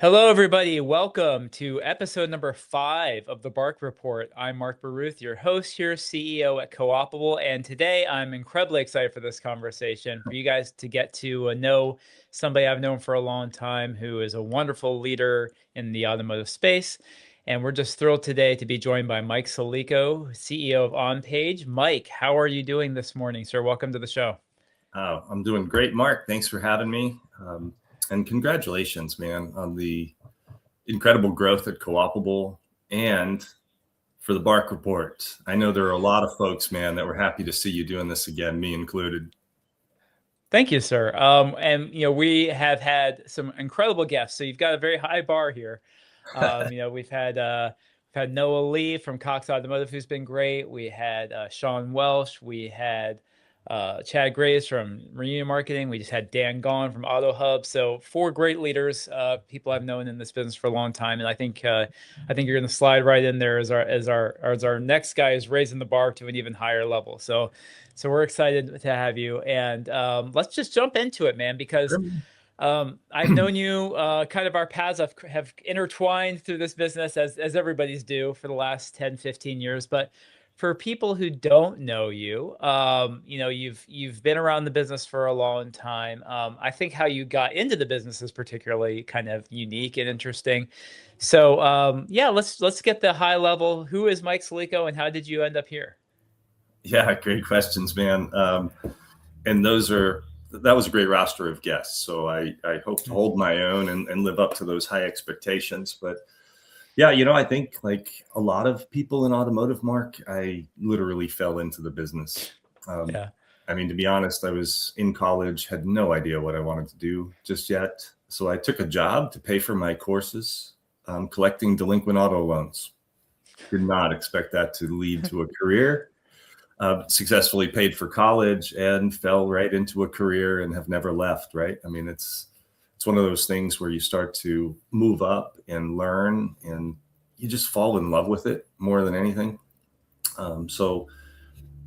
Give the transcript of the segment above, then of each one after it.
Hello, everybody. Welcome to episode number 5 of the Bark Report. I'm Mark Baruth, your host here, CEO at Co-opable, and today I'm incredibly excited for this conversation, for you guys to get to know somebody I've known for a long time who is a wonderful leader in the automotive space. And we're just thrilled today to be joined by Mike Salicco, CEO of On.Page. Mike, how are you doing this morning, sir? Welcome to the show. Oh, I'm doing great, Mark. Thanks for having me. And congratulations, man, on the incredible growth at Co-opable and for the Bark Report. I know there are a lot of folks, man, that were happy to see you doing this again, me included. Thank you, sir. And we have had some incredible guests. So you've got a very high bar here. We've had Noah Lee from Cox Automotive, who's been great. We had Sean Welsh. We had Chad Graves from Reunion Marketing. We just had Dan Gahn from Auto Hub. So 4 great leaders, people I've known in this business for a long time. And I think you're going to slide right in there as our next guy is raising the bar to an even higher level. So we're excited to have you. And let's just jump into it, man, because I've known you, kind of our paths have intertwined through this business as everybody's do for the last 10, 15 years. But for people who don't know you, you've been around the business for a long time. I think how you got into the business is particularly kind of unique and interesting. So let's get the high level. Who is Mike Salicco and how did you end up here? Yeah, great questions, man. And that was a great roster of guests. So I hope to hold my own and live up to those high expectations. But yeah, I think like a lot of people in automotive, Mark, I literally fell into the business. I mean, to be honest, I was in college, had no idea what I wanted to do just yet. So I took a job to pay for my courses, collecting delinquent auto loans. Did not expect that to lead to a career. Successfully paid for college and fell right into a career and have never left, right? I mean, it's one of those things where you start to move up and learn and you just fall in love with it more than anything. So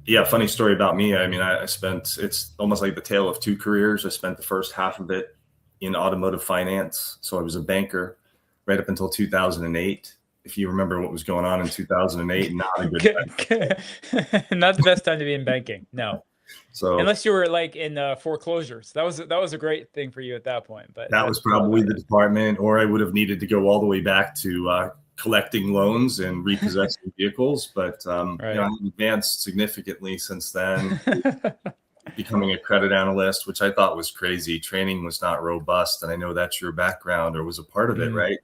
yeah, funny story about me. I mean, it's almost like the tale of 2 careers. I spent the first half of it in automotive finance. So I was a banker right up until 2008. If you remember what was going on in 2008, not a good time. Not the best time to be in banking. No. So unless you were like in foreclosures, that was a great thing for you at that point. But that was probably the department, or I would have needed to go all the way back to collecting loans and repossessing vehicles. But I've advanced significantly since then, becoming a credit analyst, which I thought was crazy. Training was not robust, and I know that's your background or was a part of it, right?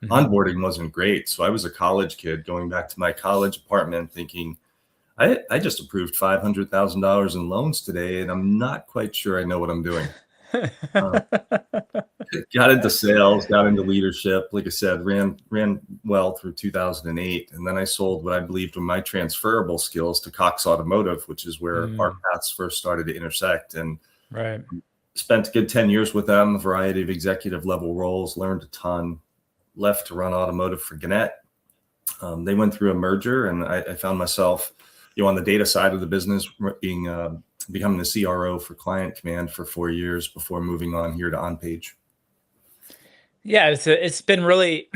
Onboarding wasn't great, so I was a college kid going back to my college apartment thinking, I just approved $500,000 in loans today, and I'm not quite sure I know what I'm doing. Got into sales, got into leadership. Like I said, ran well through 2008, and then I sold what I believed were my transferable skills to Cox Automotive, which is where our paths first started to intersect. And spent a good 10 years with them, a variety of executive level roles, learned a ton. Left to run automotive for Gannett. They went through a merger, and I found myself on the data side of the business, becoming the CRO for Client Command for 4 years before moving on here to OnPage. Yeah, it's been really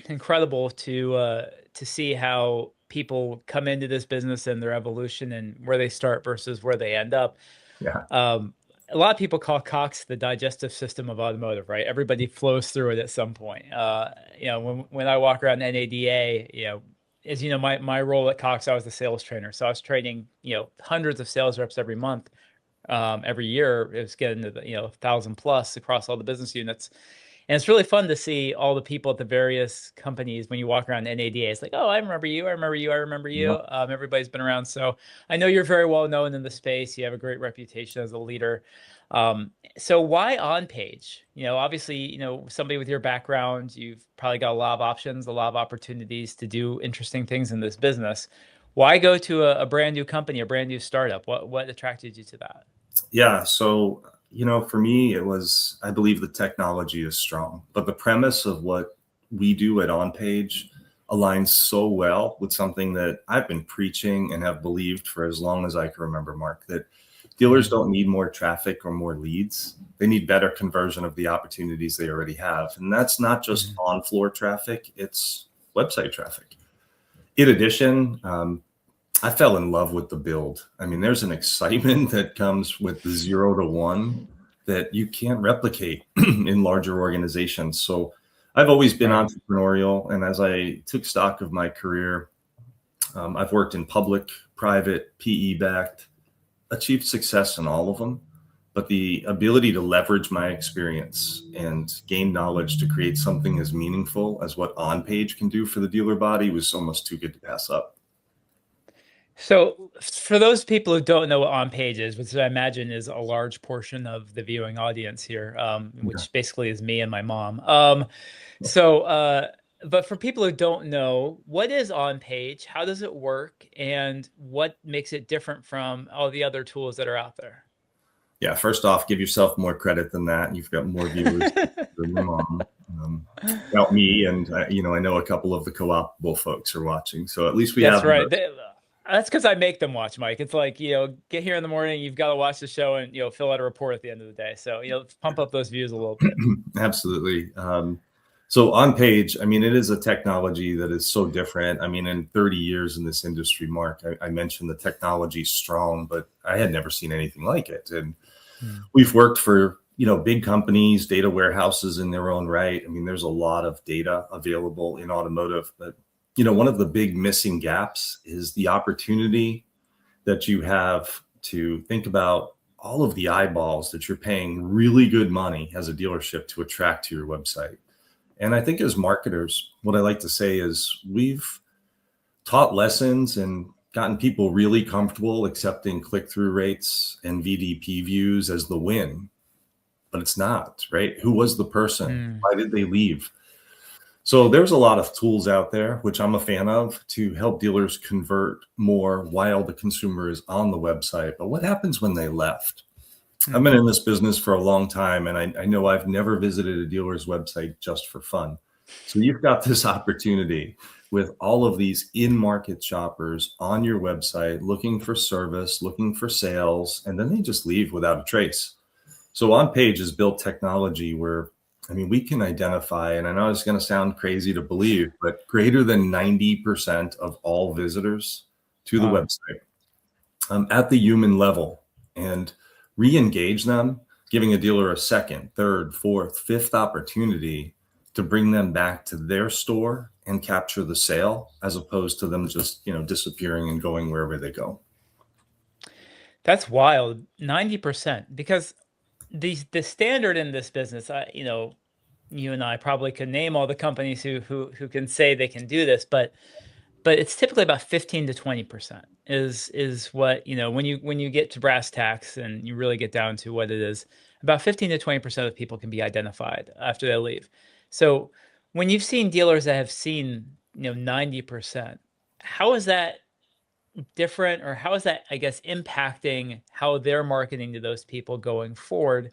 incredible to see how people come into this business and their evolution and where they start versus where they end up. Yeah. A lot of people call Cox the digestive system of automotive, right? Everybody flows through it at some point. When I walk around NADA, as you know, my role at Cox, I was the sales trainer. So I was training, hundreds of sales reps every month, every year. It was getting to 1,000 plus across all the business units. And it's really fun to see all the people at the various companies when you walk around NADA. It's like, oh, I remember you. I remember you. I remember you. Everybody's been around. So I know you're very well known in the space. You have a great reputation as a leader. So why OnPage? Obviously, somebody with your background, you've probably got a lot of options, a lot of opportunities to do interesting things in this business. Why go to a brand new company, a brand new startup? What attracted you to that? Yeah. So, for me, it was, I believe the technology is strong, but the premise of what we do at OnPage aligns so well with something that I've been preaching and have believed for as long as I can remember, Mark, that Dealers don't need more traffic or more leads. They need better conversion of the opportunities they already have. And that's not just on-floor traffic, it's website traffic. In addition, I fell in love with the build. I mean, there's an excitement that comes with the 0 to 1 that you can't replicate in larger organizations. So I've always been entrepreneurial. And as I took stock of my career, I've worked in public, private, PE-backed, achieved success in all of them. But the ability to leverage my experience and gain knowledge to create something as meaningful as what On.Page can do for the dealer body was almost too good to pass up. So for those people who don't know what On.Page is, which I imagine is a large portion of the viewing audience here, which basically is me and my mom. But for people who don't know, what is On.Page? How does it work? And what makes it different from all the other tools that are out there? Yeah, first off, give yourself more credit than that. You've got more viewers than your mom. About me, and I know a couple of the co-opable folks are watching, so at least we have. That's right. That's because I make them watch, Mike. It's like, get here in the morning, you've got to watch the show and, fill out a report at the end of the day. So, pump up those views a little bit. Absolutely. So On.Page, I mean, it is a technology that is so different. I mean, in 30 years in this industry, Mark, I mentioned the technology's strong, but I had never seen anything like it. And we've worked for, big companies, data warehouses in their own right. I mean, there's a lot of data available in automotive, but one of the big missing gaps is the opportunity that you have to think about all of the eyeballs that you're paying really good money as a dealership to attract to your website. And I think as marketers, what I like to say is we've taught lessons and gotten people really comfortable accepting click-through rates and VDP views as the win, but it's not, right? Who was the person? Why did they leave? So there's a lot of tools out there, which I'm a fan of, to help dealers convert more while the consumer is on the website. But what happens when they left? I've been in this business for a long time, and I know I've never visited a dealer's website just for fun. So you've got this opportunity with all of these in-market shoppers on your website looking for service, looking for sales, and then they just leave without a trace. So On.Page has built technology where we can identify, and I know it's going to sound crazy to believe, but greater than 90% of all visitors to the website at the human level, and re-engage them, giving a dealer a second, third, fourth, fifth opportunity to bring them back to their store and capture the sale, as opposed to them just, disappearing and going wherever they go. That's wild, 90%, because the standard in this business, you and I probably could name all the companies who can say they can do this, but it's typically about 15 to 20% is what, when you get to brass tacks and you really get down to what it is, about 15 to 20% of people can be identified after they leave. So when you've seen dealers that have seen, 90%, how is that different, or how is that, I guess, impacting how they're marketing to those people going forward?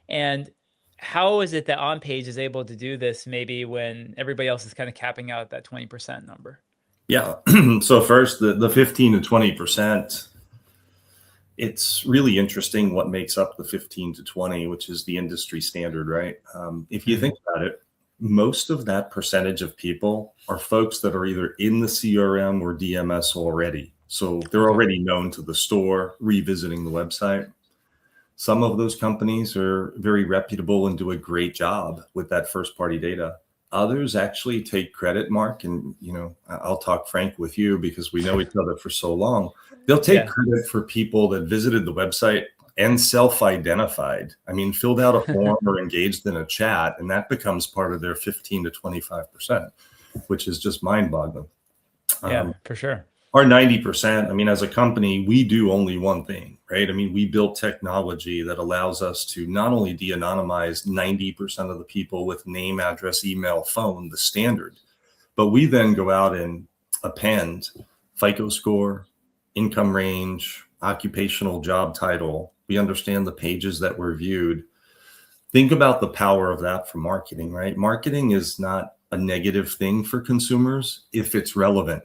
And how is it that On.Page is able to do this maybe when everybody else is kind of capping out that 20% number? Yeah. So first, the 15 to 20%, it's really interesting what makes up the 15 to 20, which is the industry standard, right? If you think about it, most of that percentage of people are folks that are either in the CRM or DMS already. So they're already known to the store, revisiting the website. Some of those companies are very reputable and do a great job with that first party data. Others actually take credit, Mark, and I'll talk frank with you because we know each other for so long. They'll take credit for people that visited the website and self-identified. Filled out a form or engaged in a chat, and that becomes part of their 15 to 25%, which is just mind-boggling. Yeah, for sure. Our 90%, as a company, we do only one thing, right? We built technology that allows us to not only de-anonymize 90% of the people with name, address, email, phone, the standard, but we then go out and append FICO score, income range, occupational job title. We understand the pages that were viewed. Think about the power of that for marketing, right? Marketing is not a negative thing for consumers if it's relevant.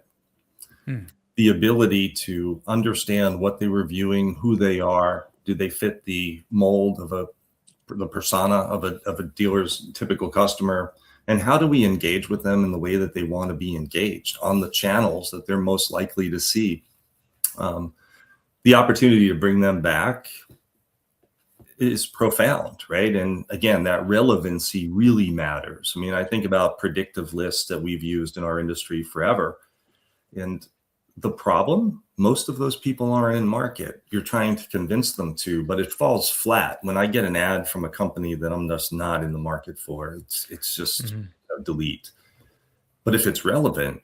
The ability to understand what they were viewing, who they are, Do they fit the mold of the persona of a dealer's typical customer? And how do we engage with them in the way that they want to be engaged on the channels that they're most likely to see? The opportunity to bring them back is profound, right? And again, that relevancy really matters. I mean, I think about predictive lists that we've used in our industry forever. And the problem, most of those people aren't in market. You're trying to convince them to, but it falls flat. When I get an ad from a company that I'm just not in the market for, it's just a delete. But if it's relevant,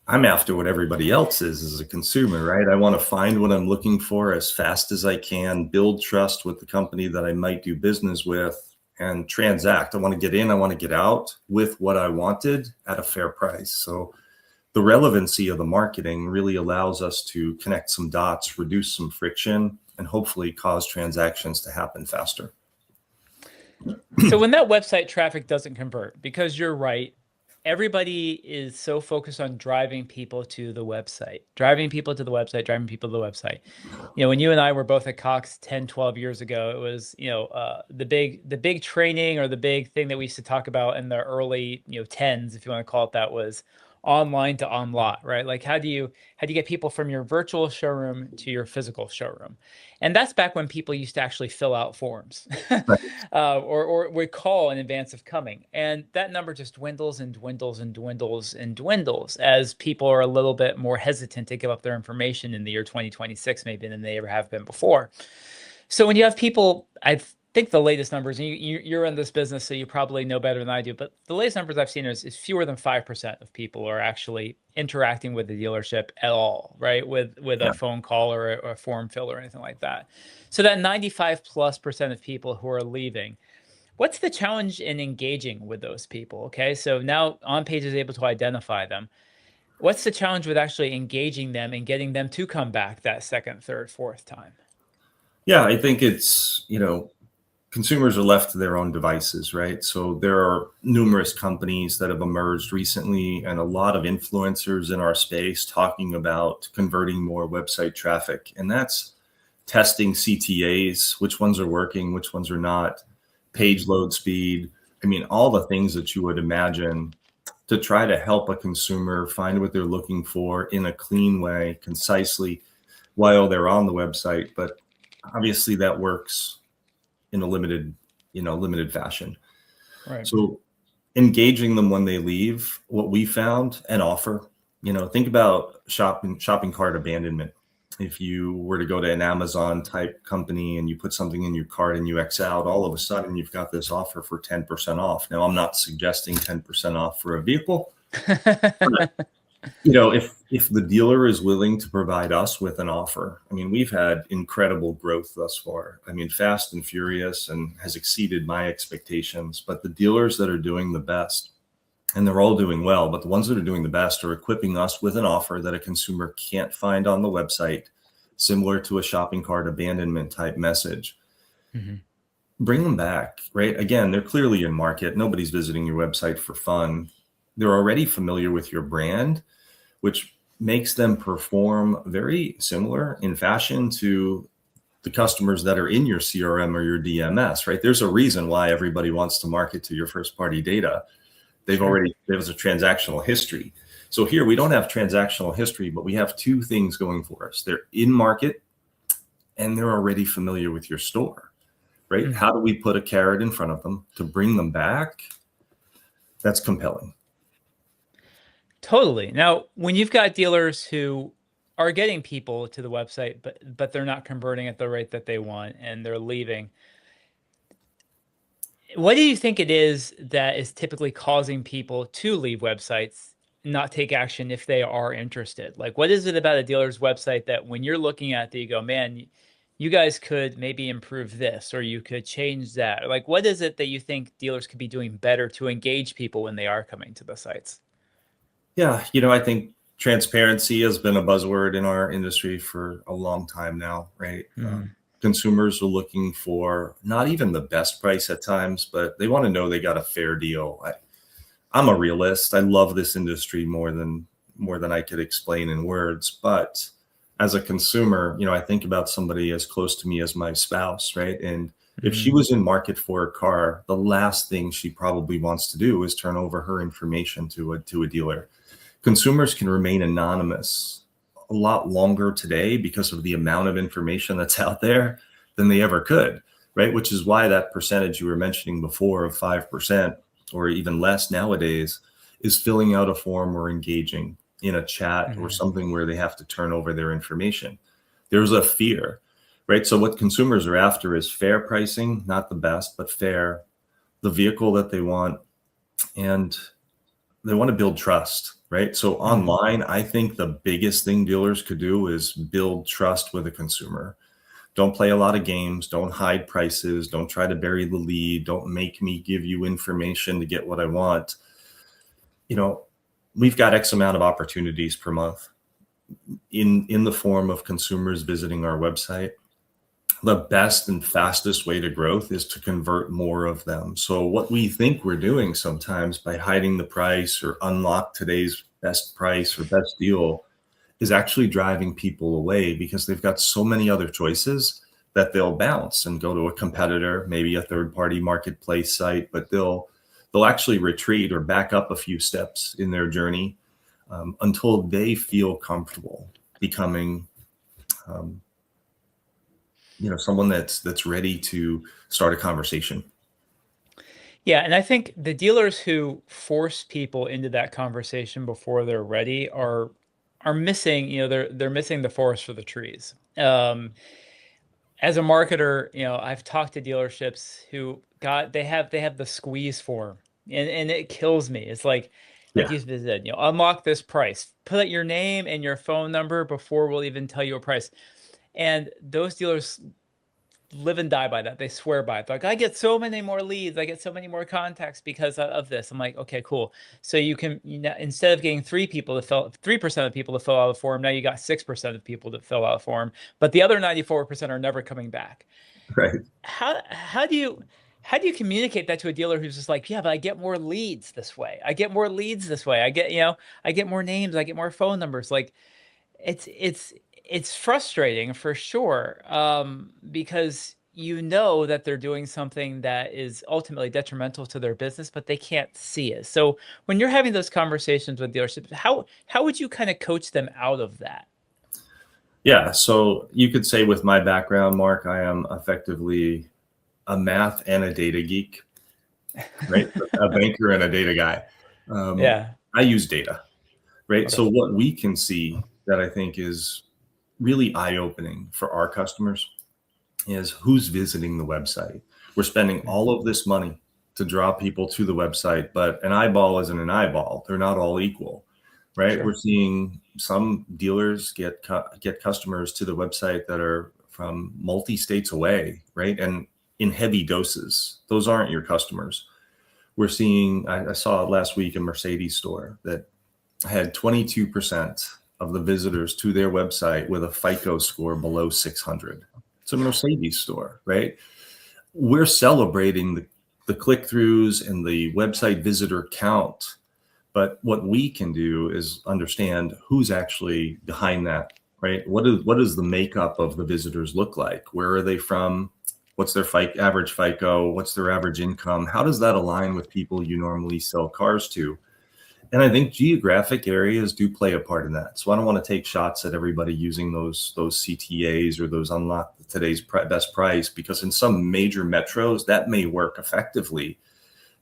I'm after what everybody else is as a consumer, right? I want to find what I'm looking for as fast as I can, build trust with the company that I might do business with, and transact. I want to get in, I want to get out with what I wanted at a fair price. So the relevancy of the marketing really allows us to connect some dots, reduce some friction, and hopefully cause transactions to happen faster. So when that website traffic doesn't convert, because you're right, everybody is so focused on driving people to the website, driving people to the website, driving people to the website. You know, when you and I were both at Cox 10, 12 years ago, it was, the big training, or the big thing that we used to talk about in the early, tens, if you want to call it that, was online to on lot, right? Like how do you get people from your virtual showroom to your physical showroom? And that's back when people used to actually fill out forms Right. or would call in advance of coming. And that number just dwindles and dwindles and dwindles and dwindles as people are a little bit more hesitant to give up their information in the year 2026 maybe than they ever have been before. So when you have people, I think the latest numbers, and you're in this business, so you probably know better than I do, but the latest numbers I've seen is fewer than 5% of people are actually interacting with the dealership at all, right? With a phone call or a form fill or anything like that. So that 95+% of people who are leaving, what's the challenge in engaging with those people? Okay, so now OnPage is able to identify them. What's the challenge with actually engaging them and getting them to come back that second, third, fourth time? Yeah, I think it's, consumers are left to their own devices, right? So there are numerous companies that have emerged recently and a lot of influencers in our space talking about converting more website traffic. And that's testing CTAs, which ones are working, which ones are not, page load speed. I mean, all the things that you would imagine to try to help a consumer find what they're looking for in a clean way, concisely, while they're on the website. But obviously that works in a limited fashion. Right. So engaging them when they leave, what we found and offer, think about shopping cart abandonment. If you were to go to an Amazon type company and you put something in your cart and you X out, all of a sudden you've got this offer for 10% off. Now, I'm not suggesting 10% off for a vehicle. But, if the dealer is willing to provide us with an offer, I mean, we've had incredible growth thus far. I mean, fast and furious, and has exceeded my expectations. But the dealers that are doing the best, and they're all doing well, but the ones that are doing the best are equipping us with an offer that a consumer can't find on the website, similar to a shopping cart abandonment type message. Mm-hmm. Bring them back, right? Again, they're clearly in market. Nobody's visiting your website for fun. They're already familiar with your brand, which makes them perform very similar in fashion to the customers that are in your CRM or your DMS, right? There's a reason why everybody wants to market to your first party data. There's a transactional history. So here we don't have transactional history, but we have two things going for us. They're in market and they're already familiar with your store, right? Mm-hmm. How do we put a carrot in front of them to bring them back? That's compelling. Totally. Now, when you've got dealers who are getting people to the website, but they're not converting at the rate that they want and they're leaving, what do you think it is that is typically causing people to leave websites, not take action if they are interested? Like, what is it about a dealer's website that when you're looking at it, you go, man, you guys could maybe improve this, or you could change that? Like, what is it that you think dealers could be doing better to engage people when they are coming to the sites? Yeah, I think transparency has been a buzzword in our industry for a long time now, right? Consumers are looking for not even the best price at times, but they want to know they got a fair deal. I'm a realist. I love this industry more than I could explain in words, but as a consumer, I think about somebody as close to me as my spouse, right? And if she Mhm. was in market for a car, the last thing she probably wants to do is turn over her information to a dealer. Consumers can remain anonymous a lot longer today because of the amount of information that's out there than they ever could, right? Which is why that percentage you were mentioning before of 5% or even less nowadays is filling out a form or engaging in a chat or Mhm. something where they have to turn over their information. There's a fear, right? So what consumers are after is fair pricing, not the best, but fair, the vehicle that they want, and they want to build trust, right? So Mhm. online, I think the biggest thing dealers could do is build trust with a consumer. Don't play a lot of games. Don't hide prices. Don't try to bury the lead. Don't make me give you information to get what I want. You know, we've got X amount of opportunities per month in the form of consumers visiting our website. The best and fastest way to growth is to convert more of them. So what we think we're doing sometimes by hiding the price or unlock today's best price or best deal is actually driving people away because they've got so many other choices that they'll bounce and go to a competitor, maybe a third-party marketplace site, but they'll actually retreat or back up a few steps in their journey until they feel comfortable becoming um, someone that's ready to start a conversation. Yeah, and I think the dealers who force people into that conversation before they're ready are missing, they're missing the forest for the trees. As a marketer, I've talked to dealerships who got they have the squeeze form, and it kills me. It's like Yeah. you said, unlock this price, put out your name and your phone number before we'll even tell you a price. And those dealers live and die by that. They swear by it. They're like, I get so many more leads, I get so many more contacts because of this. I'm like, okay, cool. So instead of getting 3% of people to fill out a form, now you got 6% of people to fill out a form, but the other 94% are never coming back. Right. How do you communicate that to a dealer who's just like, yeah, but I get more leads this way. I get more leads this way. I get more names, I get more phone numbers. Like it's frustrating for sure, because that they're doing something that is ultimately detrimental to their business, but they can't see it. So when you're having those conversations with dealerships, how would you kind of coach them out of that? Yeah. So you could say with my background, Mark, I am effectively a math and a data geek, right? A banker and a data guy. Yeah. I use data, right? Okay. So what we can see that I think is really eye-opening for our customers is who's visiting the website. We're spending Mhm. all of this money to draw people to the website, but an eyeball isn't an eyeball. They're not all equal, right? We're Sure. seeing some dealers get customers to the website that are from multi states away, right? And in heavy doses. Those aren't your customers. We're seeing, I saw last week a Mercedes store that had 22% of the visitors to their website with a FICO score below 600. It's a Mercedes store, right? We're celebrating the click-throughs and the website visitor count. But what we can do is understand who's actually behind that, right? What does the makeup of the visitors look like? Where are they from? What's their average FICO? What's their average income? How does that align with people you normally sell cars to? And I think geographic areas do play a part in that. So I don't want to take shots at everybody using those CTAs or those unlock today's best price, because in some major metros that may work effectively.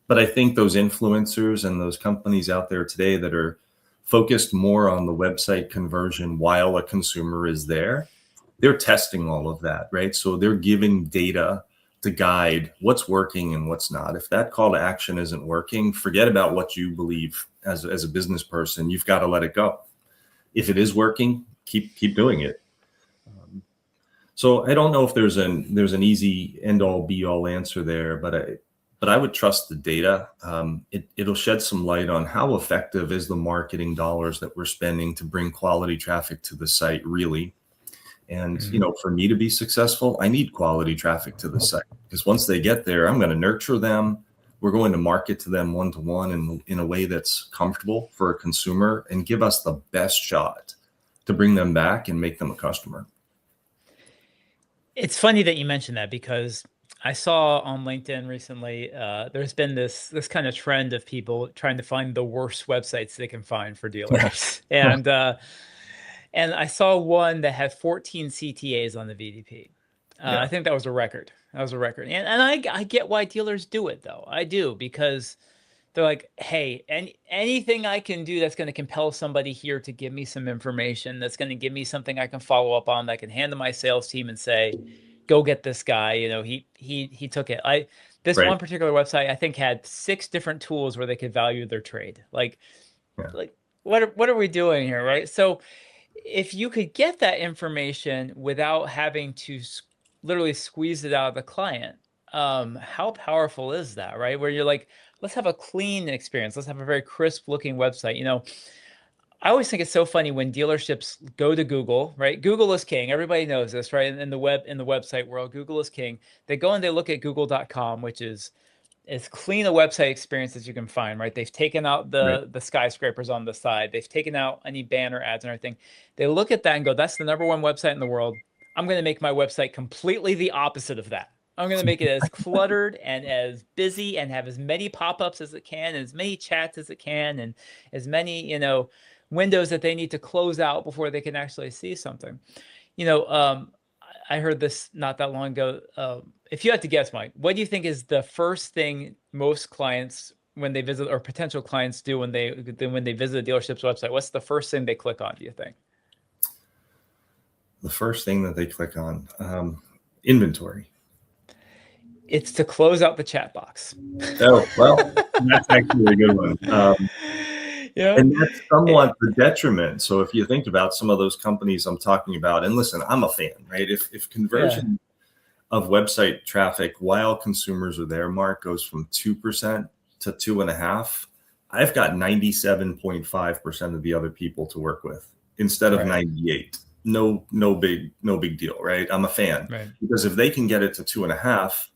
But I think those influencers and those companies out there today that are focused more on the website conversion while a consumer is there, they're testing all of that, right? So they're giving data to guide what's working and what's not. If that call to action isn't working, forget about what you believe as a business person. You've got to let it go. If it is working, keep doing it. So I don't know if there's an easy end all be all answer there, but I would trust the data. It'll shed some light on how effective is the marketing dollars that we're spending to bring quality traffic to the site really. And Mhm. for me to be successful, I need quality traffic to the site, because once they get there, I'm going to nurture them. We're going to market to them one-to-one in a way that's comfortable for a consumer and give us the best shot to bring them back and make them a customer. It's funny that you mentioned that, because I saw on LinkedIn recently, there's been this kind of trend of people trying to find the worst websites they can find for dealers. And I saw one that had 14 CTAs on the VDP. Yeah, I think that was a record. That was a record. And I get why dealers do it, though. I do, because they're like, hey, anything I can do that's going to compel somebody here to give me some information, that's going to give me something I can follow up on, that I can hand to my sales team and say, go get this guy. You know, he took it. This right. one particular website, I think, had 6 different tools where they could value their trade. Like Yeah. what are we doing here, right? So if you could get that information without having to literally squeeze it out of the client, how powerful is that, right? Where you're like, let's have a clean experience. Let's have a very crisp looking website. You know, I always think it's so funny when dealerships go to Google, right? Google is king. Everybody knows this, right? In the website world, Google is king. They go and they look at google.com, which is as clean a website experience as you can find, right? They've taken out Right. the skyscrapers on the side. They've taken out any banner ads and everything. They look at that and go, that's the #1 website in the world. I'm going to make my website completely the opposite of that. I'm going to make it as cluttered and as busy and have as many pop-ups as it can, and as many chats as it can, and as many, windows that they need to close out before they can actually see something. You know, I heard this not that long ago. If you had to guess, Mike, what do you think is the first thing most clients, when they visit, or potential clients do when they visit a dealership's website? What's the first thing they click on, do you think? The first thing that they click on, inventory. It's to close out the chat box. Oh, well, that's actually a good one. Yeah. And that's somewhat the detriment. So if you think about some of those companies I'm talking about, and listen, I'm a fan, right? If conversion of website traffic while consumers are there, Mark, goes from 2% to 2.5%, I've got 97.5% of the other people to work with instead of 98. No big deal, right? I'm a fan, right? Because if they can get it to 2.5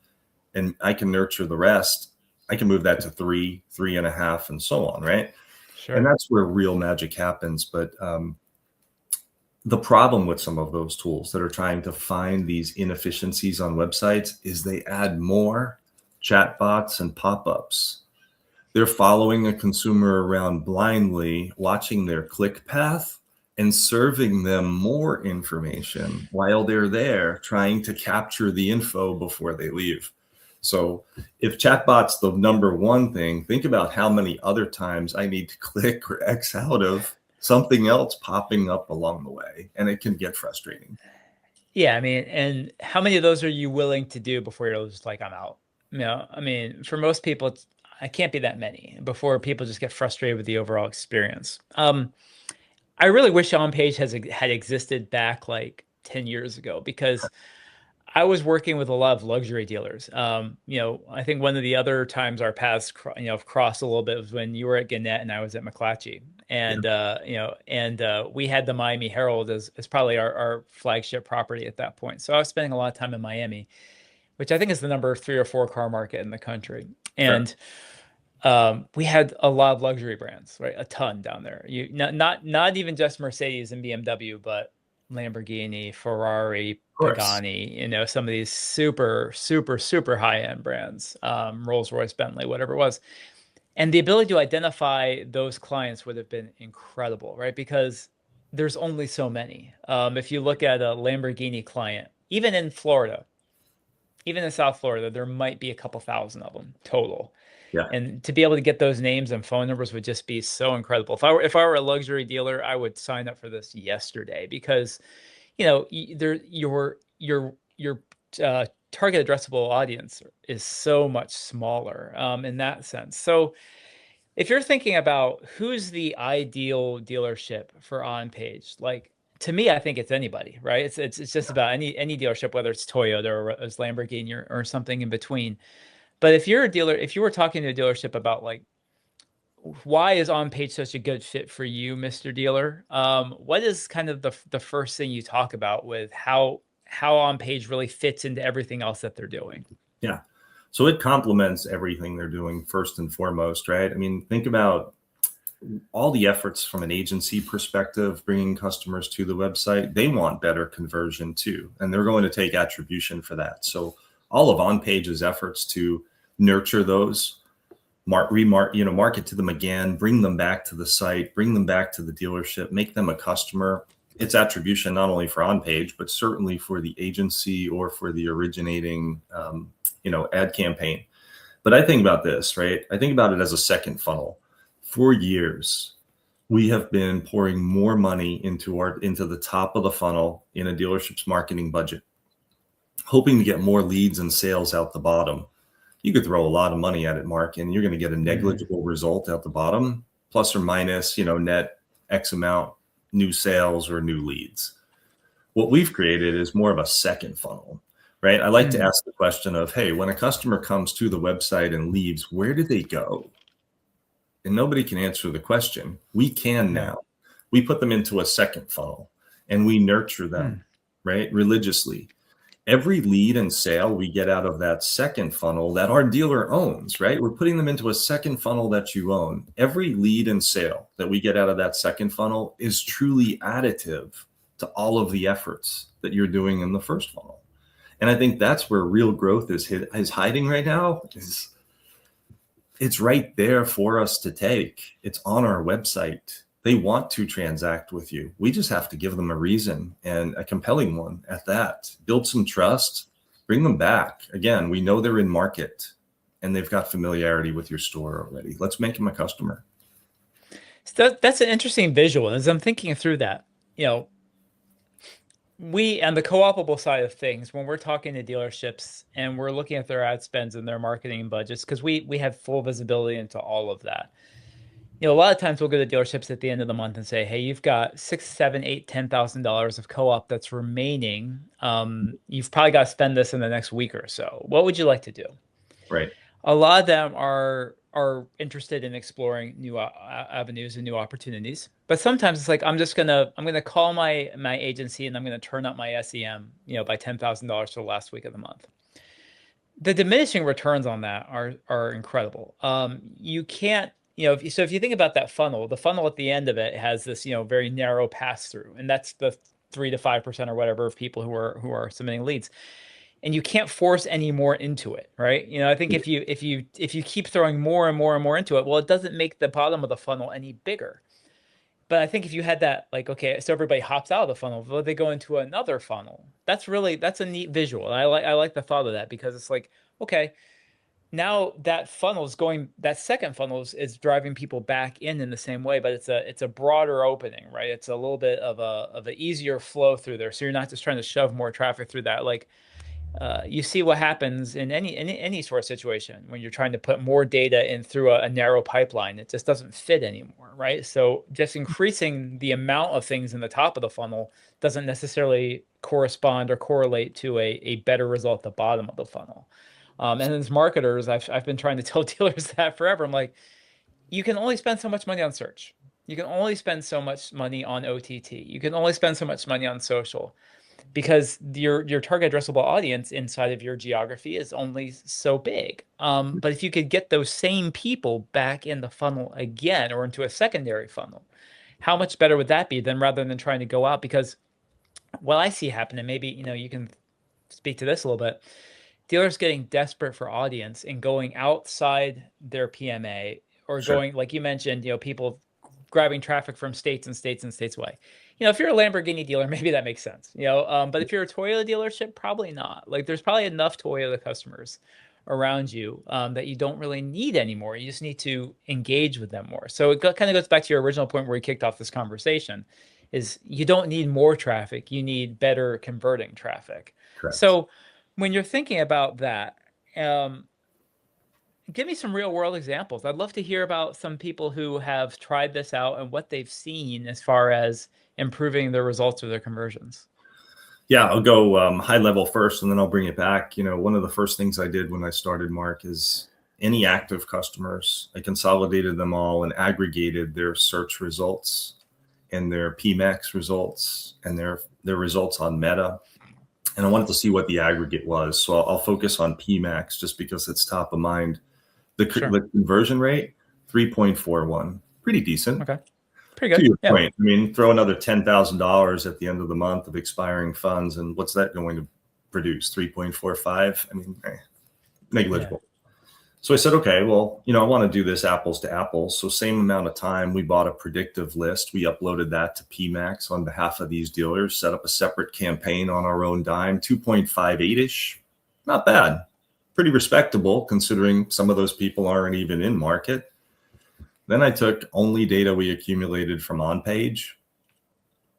and I can nurture the rest, I can move that to 3, 3.5, and so on, right? Sure. And that's where real magic happens. But the problem with some of those tools that are trying to find these inefficiencies on websites is they add more chatbots and pop-ups. They're following a consumer around blindly, watching their click path and serving them more information while they're there, trying to capture the info before they leave. So if chatbot's the #1 thing, think about how many other times I need to click or X out of something else popping up along the way, and it can get frustrating. Yeah, I mean, and how many of those are you willing to do before you're just like, I'm out? You know, I mean, for most people, I can't be that many before people just get frustrated with the overall experience. I really wish On.Page had existed back like 10 years ago, because I was working with a lot of luxury dealers. I think one of the other times our paths, crossed a little bit was when you were at Gannett and I was at McClatchy. And, we had the Miami Herald as probably our flagship property at that point. So I was spending a lot of time in Miami, which I think is the number 3 or 4 car market in the country. And we had a lot of luxury brands, right? A ton down there. Not even just Mercedes and BMW, but Lamborghini, Ferrari, Pagani, some of these super, super, super high-end brands, Rolls-Royce, Bentley, whatever it was. And the ability to identify those clients would have been incredible, right? Because there's only so many. If you look at a Lamborghini client, even in Florida, even in South Florida, there might be a couple thousand of them total. Yeah. And to be able to get those names and phone numbers would just be so incredible. If I were a luxury dealer, I would sign up for this yesterday, because, your target addressable audience is so much smaller in that sense. So if you're thinking about who's the ideal dealership for On.Page, like, to me, I think it's anybody, right? It's just about any dealership, whether it's Toyota or it's Lamborghini or something in between. But if you're a dealer, if you were talking to a dealership about like, why is On.Page such a good fit for you, Mr. Dealer? What is kind of the first thing you talk about with how On.Page really fits into everything else that they're doing? Yeah. So it complements everything they're doing first and foremost, right? I mean, think about all the efforts from an agency perspective, bringing customers to the website, they want better conversion too. And they're going to take attribution for that. So all of OnPage's efforts to nurture those, market to them again, bring them back to the site, bring them back to the dealership, make them a customer. It's attribution not only for OnPage, but certainly for the agency or for the originating, ad campaign. But I think about this, right? I think about it as a second funnel. For years, we have been pouring more money into the top of the funnel in a dealership's marketing budget, hoping to get more leads and sales out the bottom. You could throw a lot of money at it, Mark, and you're going to get a negligible result out the bottom, plus or minus, net X amount new sales or new leads. What we've created is more of a second funnel, right? I like to ask the question of, hey, when a customer comes to the website and leaves, where did they go? And nobody can answer the question. We can now. We put them into a second funnel and we nurture them, right? Religiously. Every lead and sale we get out of that second funnel that our dealer owns, right? We're putting them into a second funnel that you own. Every lead and sale that we get out of that second funnel is truly additive to all of the efforts that you're doing in the first funnel. And I think that's where real growth is hiding right now. It's right there for us to take. It's on our website. They want to transact with you. We just have to give them a reason, and a compelling one at that. Build some trust, bring them back. Again, we know they're in market and they've got familiarity with your store already. Let's make them a customer. So that's an interesting visual. As I'm thinking through that, we, on the co-opable side of things, when we're talking to dealerships and we're looking at their ad spends and their marketing budgets, because we have full visibility into all of that. A lot of times we'll go to dealerships at the end of the month and say, hey, you've got $6,000, $7,000, $10,000 of co-op that's remaining. You've probably got to spend this in the next week or so. What would you like to do? Right. A lot of them are interested in exploring new avenues and new opportunities. But sometimes it's like, I'm gonna call my agency and I'm gonna turn up my SEM, by $10,000 for the last week of the month. The diminishing returns on that are incredible. You can't, so if you think about that funnel, the funnel at the end of it has this, very narrow pass through, and that's the 3 to 5% or whatever of people who are submitting leads. And you can't force any more into it, right? I think if you keep throwing more and more and more into it, well, it doesn't make the bottom of the funnel any bigger. But I think if you had that, like, okay, so everybody hops out of the funnel, but they go into another funnel. That's a neat visual. I like the thought of that, because it's like, okay, now that second funnel is driving people back in the same way, but it's a broader opening, right? It's a little bit of an easier flow through there. So you're not just trying to shove more traffic through that. Like, you see what happens in any sort of situation when you're trying to put more data in through a narrow pipeline. It just doesn't fit anymore, right? So just increasing the amount of things in the top of the funnel doesn't necessarily correspond or correlate to a better result at the bottom of the funnel. And as marketers, I've been trying to tell dealers that forever. I'm like, you can only spend so much money on search. You can only spend so much money on OTT. You can only spend so much money on social, because your target addressable audience inside of your geography is only so big. But if you could get those same people back in the funnel again, or into a secondary funnel, how much better would that be rather than trying to go out? Because what I see happening, maybe, you can speak to this a little bit, dealers getting desperate for audience and going outside their PMA, or going, like you mentioned, people grabbing traffic from states and states and states away. If you're a Lamborghini dealer, maybe that makes sense, but if you're a Toyota dealership, probably not. Like, there's probably enough Toyota customers around you that you don't really need anymore. You just need to engage with them more. So it kind of goes back to your original point where we kicked off this conversation, is you don't need more traffic, you need better converting traffic. Correct. So when you're thinking about that, give me some real world examples. I'd love to hear about some people who have tried this out and what they've seen as far as improving their results or their conversions. Yeah, I'll go high level first, and then I'll bring it back. One of the first things I did when I started, Mark, is any active customers, I consolidated them all and aggregated their search results and their PMAX results and their results on Meta. And I wanted to see what the aggregate was. So I'll focus on PMAX just because it's top of mind. The conversion rate, 3.41. pretty decent. Okay. Pretty To good. your Yeah. point, I mean, throw another $10,000 at the end of the month of expiring funds, and what's that going to produce? 3.45. I mean, negligible. So I said, okay, well, I want to do this apples to apples. So same amount of time, we bought a predictive list. We uploaded that to PMax on behalf of these dealers, set up a separate campaign on our own dime, 2.58-ish. Not bad. Pretty respectable considering some of those people aren't even in market. Then I took only data we accumulated from On.Page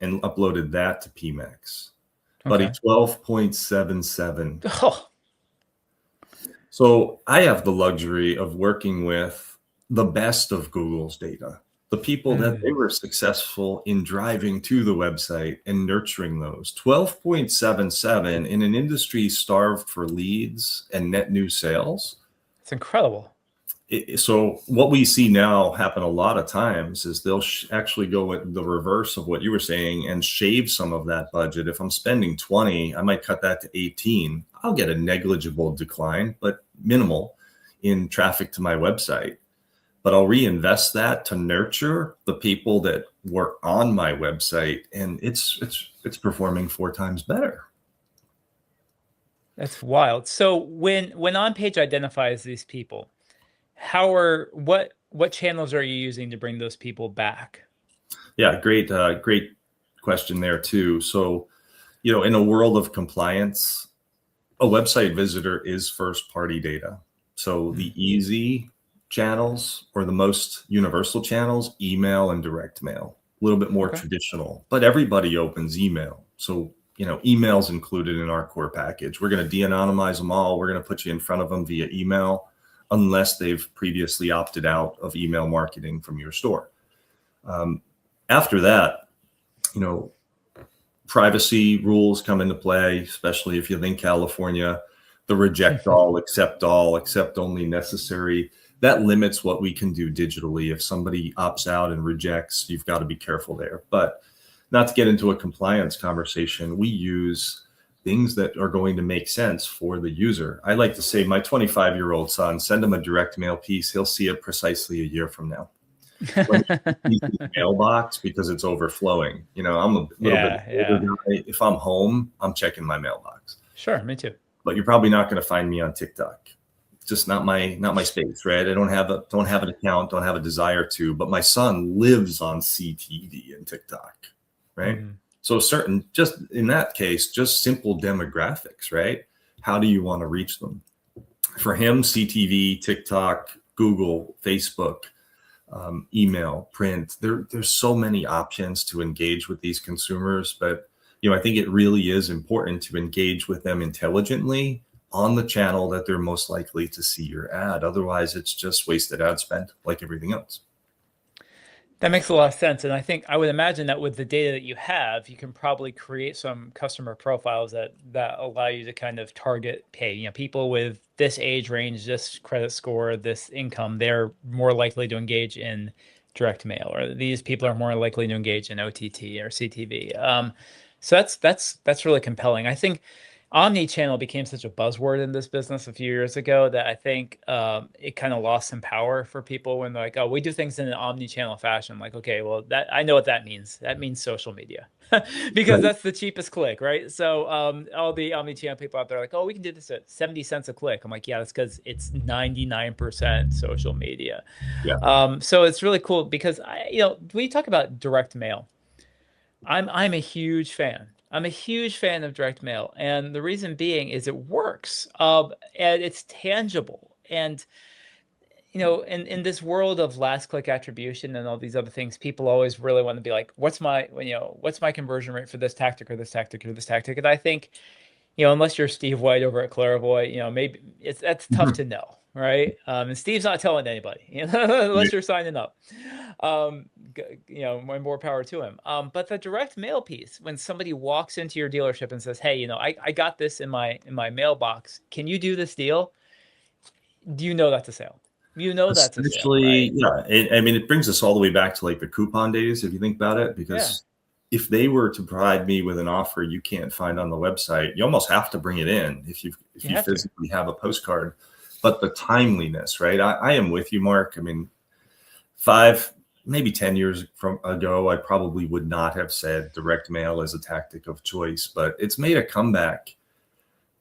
and uploaded that to PMax. Buddy, 12.77. Oh. So I have the luxury of working with the best of Google's data, the people that they were successful in driving to the website and nurturing those. 12.77 in an industry starved for leads and net new sales. It's incredible. So what we see now happen a lot of times is they'll actually go with the reverse of what you were saying and shave some of that budget. If I'm spending 20, I might cut that to 18. I'll get a negligible decline, but minimal in traffic to my website. But I'll reinvest that to nurture the people that were on my website, and it's performing 4 times better. That's wild. So when On.Page identifies these people, what channels are you using to bring those people back? Yeah, great question there too. So, in a world of compliance, a website visitor is first party data. So the easy channels or the most universal channels, email and direct mail, a little bit more traditional, but everybody opens email. So, email's included in our core package. We're going to de-anonymize them all. We're going to put you in front of them via email, unless they've previously opted out of email marketing from your store. After that, privacy rules come into play, especially if you think California, the reject all, accept only necessary. That limits what we can do digitally. If somebody opts out and rejects, you've got to be careful there. But not to get into a compliance conversation, we use things that are going to make sense for the user. I like to say my 25-year-old son, send him a direct mail piece. He'll see it precisely a year from now. Mailbox because it's overflowing. I'm a little bit older guy. If I'm home, I'm checking my mailbox. Sure, me too. But you're probably not going to find me on TikTok. It's just not my space, right? I don't have an account, don't have a desire to. But my son lives on CTV and TikTok, right? So just in that case, just simple demographics, right? How do you want to reach them? For him, CTV, TikTok, Google, Facebook, email, print. There's so many options to engage with these consumers, but I think it really is important to engage with them intelligently on the channel that they're most likely to see your ad. Otherwise, it's just wasted ad spend like everything else. That makes a lot of sense. And I would imagine that with the data that you have, you can probably create some customer profiles that allow you to kind of target people with this age range, this credit score, this income, they're more likely to engage in direct mail, or these people are more likely to engage in OTT or CTV. So that's really compelling. I think omni-channel became such a buzzword in this business a few years ago that I think it kind of lost some power for people when they're like, oh, we do things in an omni-channel fashion. Like, okay, well, I know what that means. That means social media because that's the cheapest click, right? So all the omni-channel people out there are like, oh, we can do this at 70 cents a click. I'm like, yeah, that's because it's 99% social media. Yeah. So it's really cool because when you talk about direct mail, I'm a huge fan. I'm a huge fan of direct mail. And the reason being is it works and it's tangible. And, in this world of last click attribution and all these other things, people always really want to be like, what's my conversion rate for this tactic or this tactic or this tactic? And I think, unless you're Steve White over at Clairvoy, maybe that's tough to know. Right. And Steve's not telling anybody, unless you're signing up. More power to him. But the direct mail piece, when somebody walks into your dealership and says, hey, I got this in my mailbox. Can you do this deal? Do you know that's a sale? That's a sale, right? Yeah. It brings us all the way back to like the coupon days, if you think about it, because if they were to provide me with an offer you can't find on the website, you almost have to bring it in if you physically have a postcard. But the timeliness, right? I am with you, Mark. 5 maybe 10 years ago, I probably would not have said direct mail as a tactic of choice, but it's made a comeback.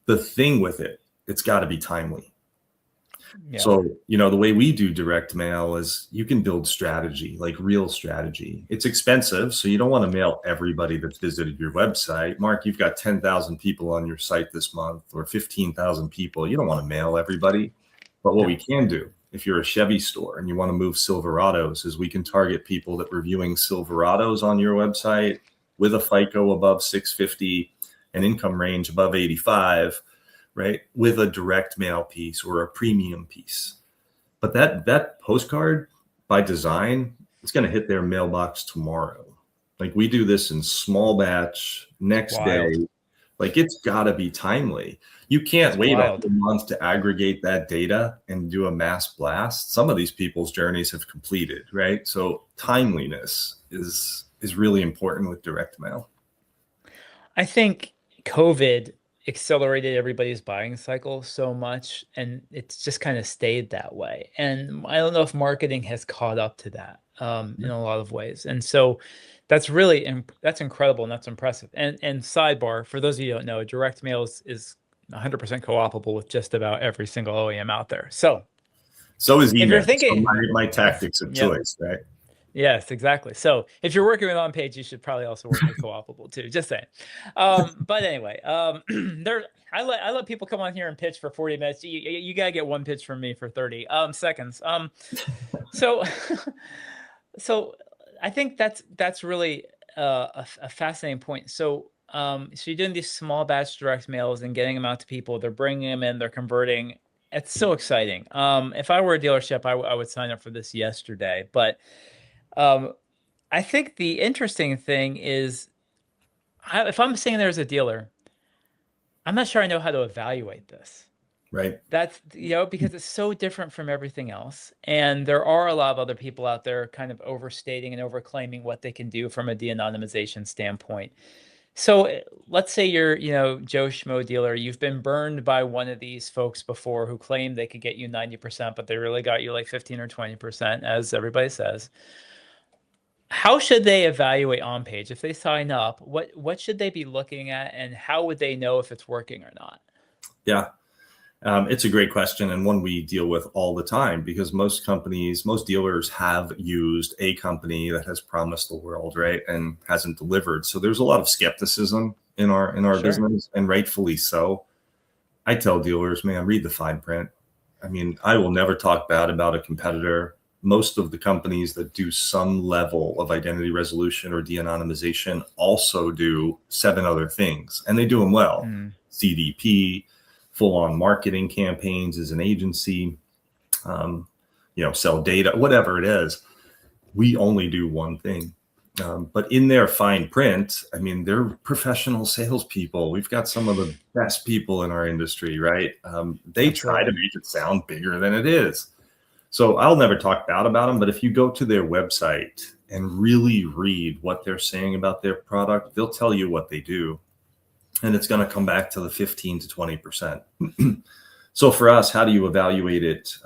The thing with it, it's got to be timely. Yeah. So, the way we do direct mail is you can build strategy, like real strategy. It's expensive, so you don't want to mail everybody that's visited your website. Mark, you've got 10,000 people on your site this month, or 15,000 people. You don't want to mail everybody. But what we can do, if you're a Chevy store and you want to move Silverados, is we can target people that are viewing Silverados on your website with a FICO above 650, an income range above 85, right, with a direct mail piece or a premium piece. But that postcard, by design, it's going to hit their mailbox tomorrow. Like, we do this in small batch, next Wild. day. Like, it's got to be timely. You can't wait a whole month to aggregate that data and do a mass blast. Some of these people's journeys have completed, right? So timeliness is really important with direct mail. I think COVID accelerated everybody's buying cycle so much, and it's just kind of stayed that way. And I don't know if marketing has caught up to that in a lot of ways. And so that's incredible and that's impressive. And sidebar, for those of you who don't know, direct mail is 100% co-opable with just about every single OEM out there. So is email. If you're thinking, so my tactics of choice, right? Yes, exactly. So if you're working with On.Page, you should probably also work with co-opable too. Just saying. But anyway, I let people come on here and pitch for 40 minutes. You gotta get one pitch from me for 30 seconds. So so I think that's really a fascinating point. So you're doing these small batch direct mails and getting them out to people. They're bringing them in. They're converting. It's so exciting. If I were a dealership, I would sign up for this yesterday. But I think the interesting thing is, if I'm sitting there as a dealer, I'm not sure I know how to evaluate this. Right. That's, because it's so different from everything else. And there are a lot of other people out there kind of overstating and overclaiming what they can do from a de-anonymization standpoint. So let's say you're, Joe Schmo dealer, you've been burned by one of these folks before who claimed they could get you 90%, but they really got you like 15 or 20%, as everybody says. How should they evaluate On.Page if they sign up? What should they be looking at, and how would they know if it's working or not? Yeah, it's a great question, and one we deal with all the time, because most dealers have used a company that has promised the world, right, and hasn't delivered. So there's a lot of skepticism in our Sure. business, and rightfully so. I tell dealers, man, read the fine print. I mean, I will never talk bad about a competitor. Most of the companies that do some level of identity resolution or de-anonymization also do 7 other things, and they do them well. CDP, full-on marketing campaigns as an agency, sell data, whatever it is. We only do one thing. But in their fine print, I mean, they're professional salespeople. We've got some of the best people in our industry, right? They try to make it sound bigger than it is. So I'll never talk bad about them, but if you go to their website and really read what they're saying about their product, they'll tell you what they do. And it's going to come back to the 15 to 20%. So for us, how do you evaluate it?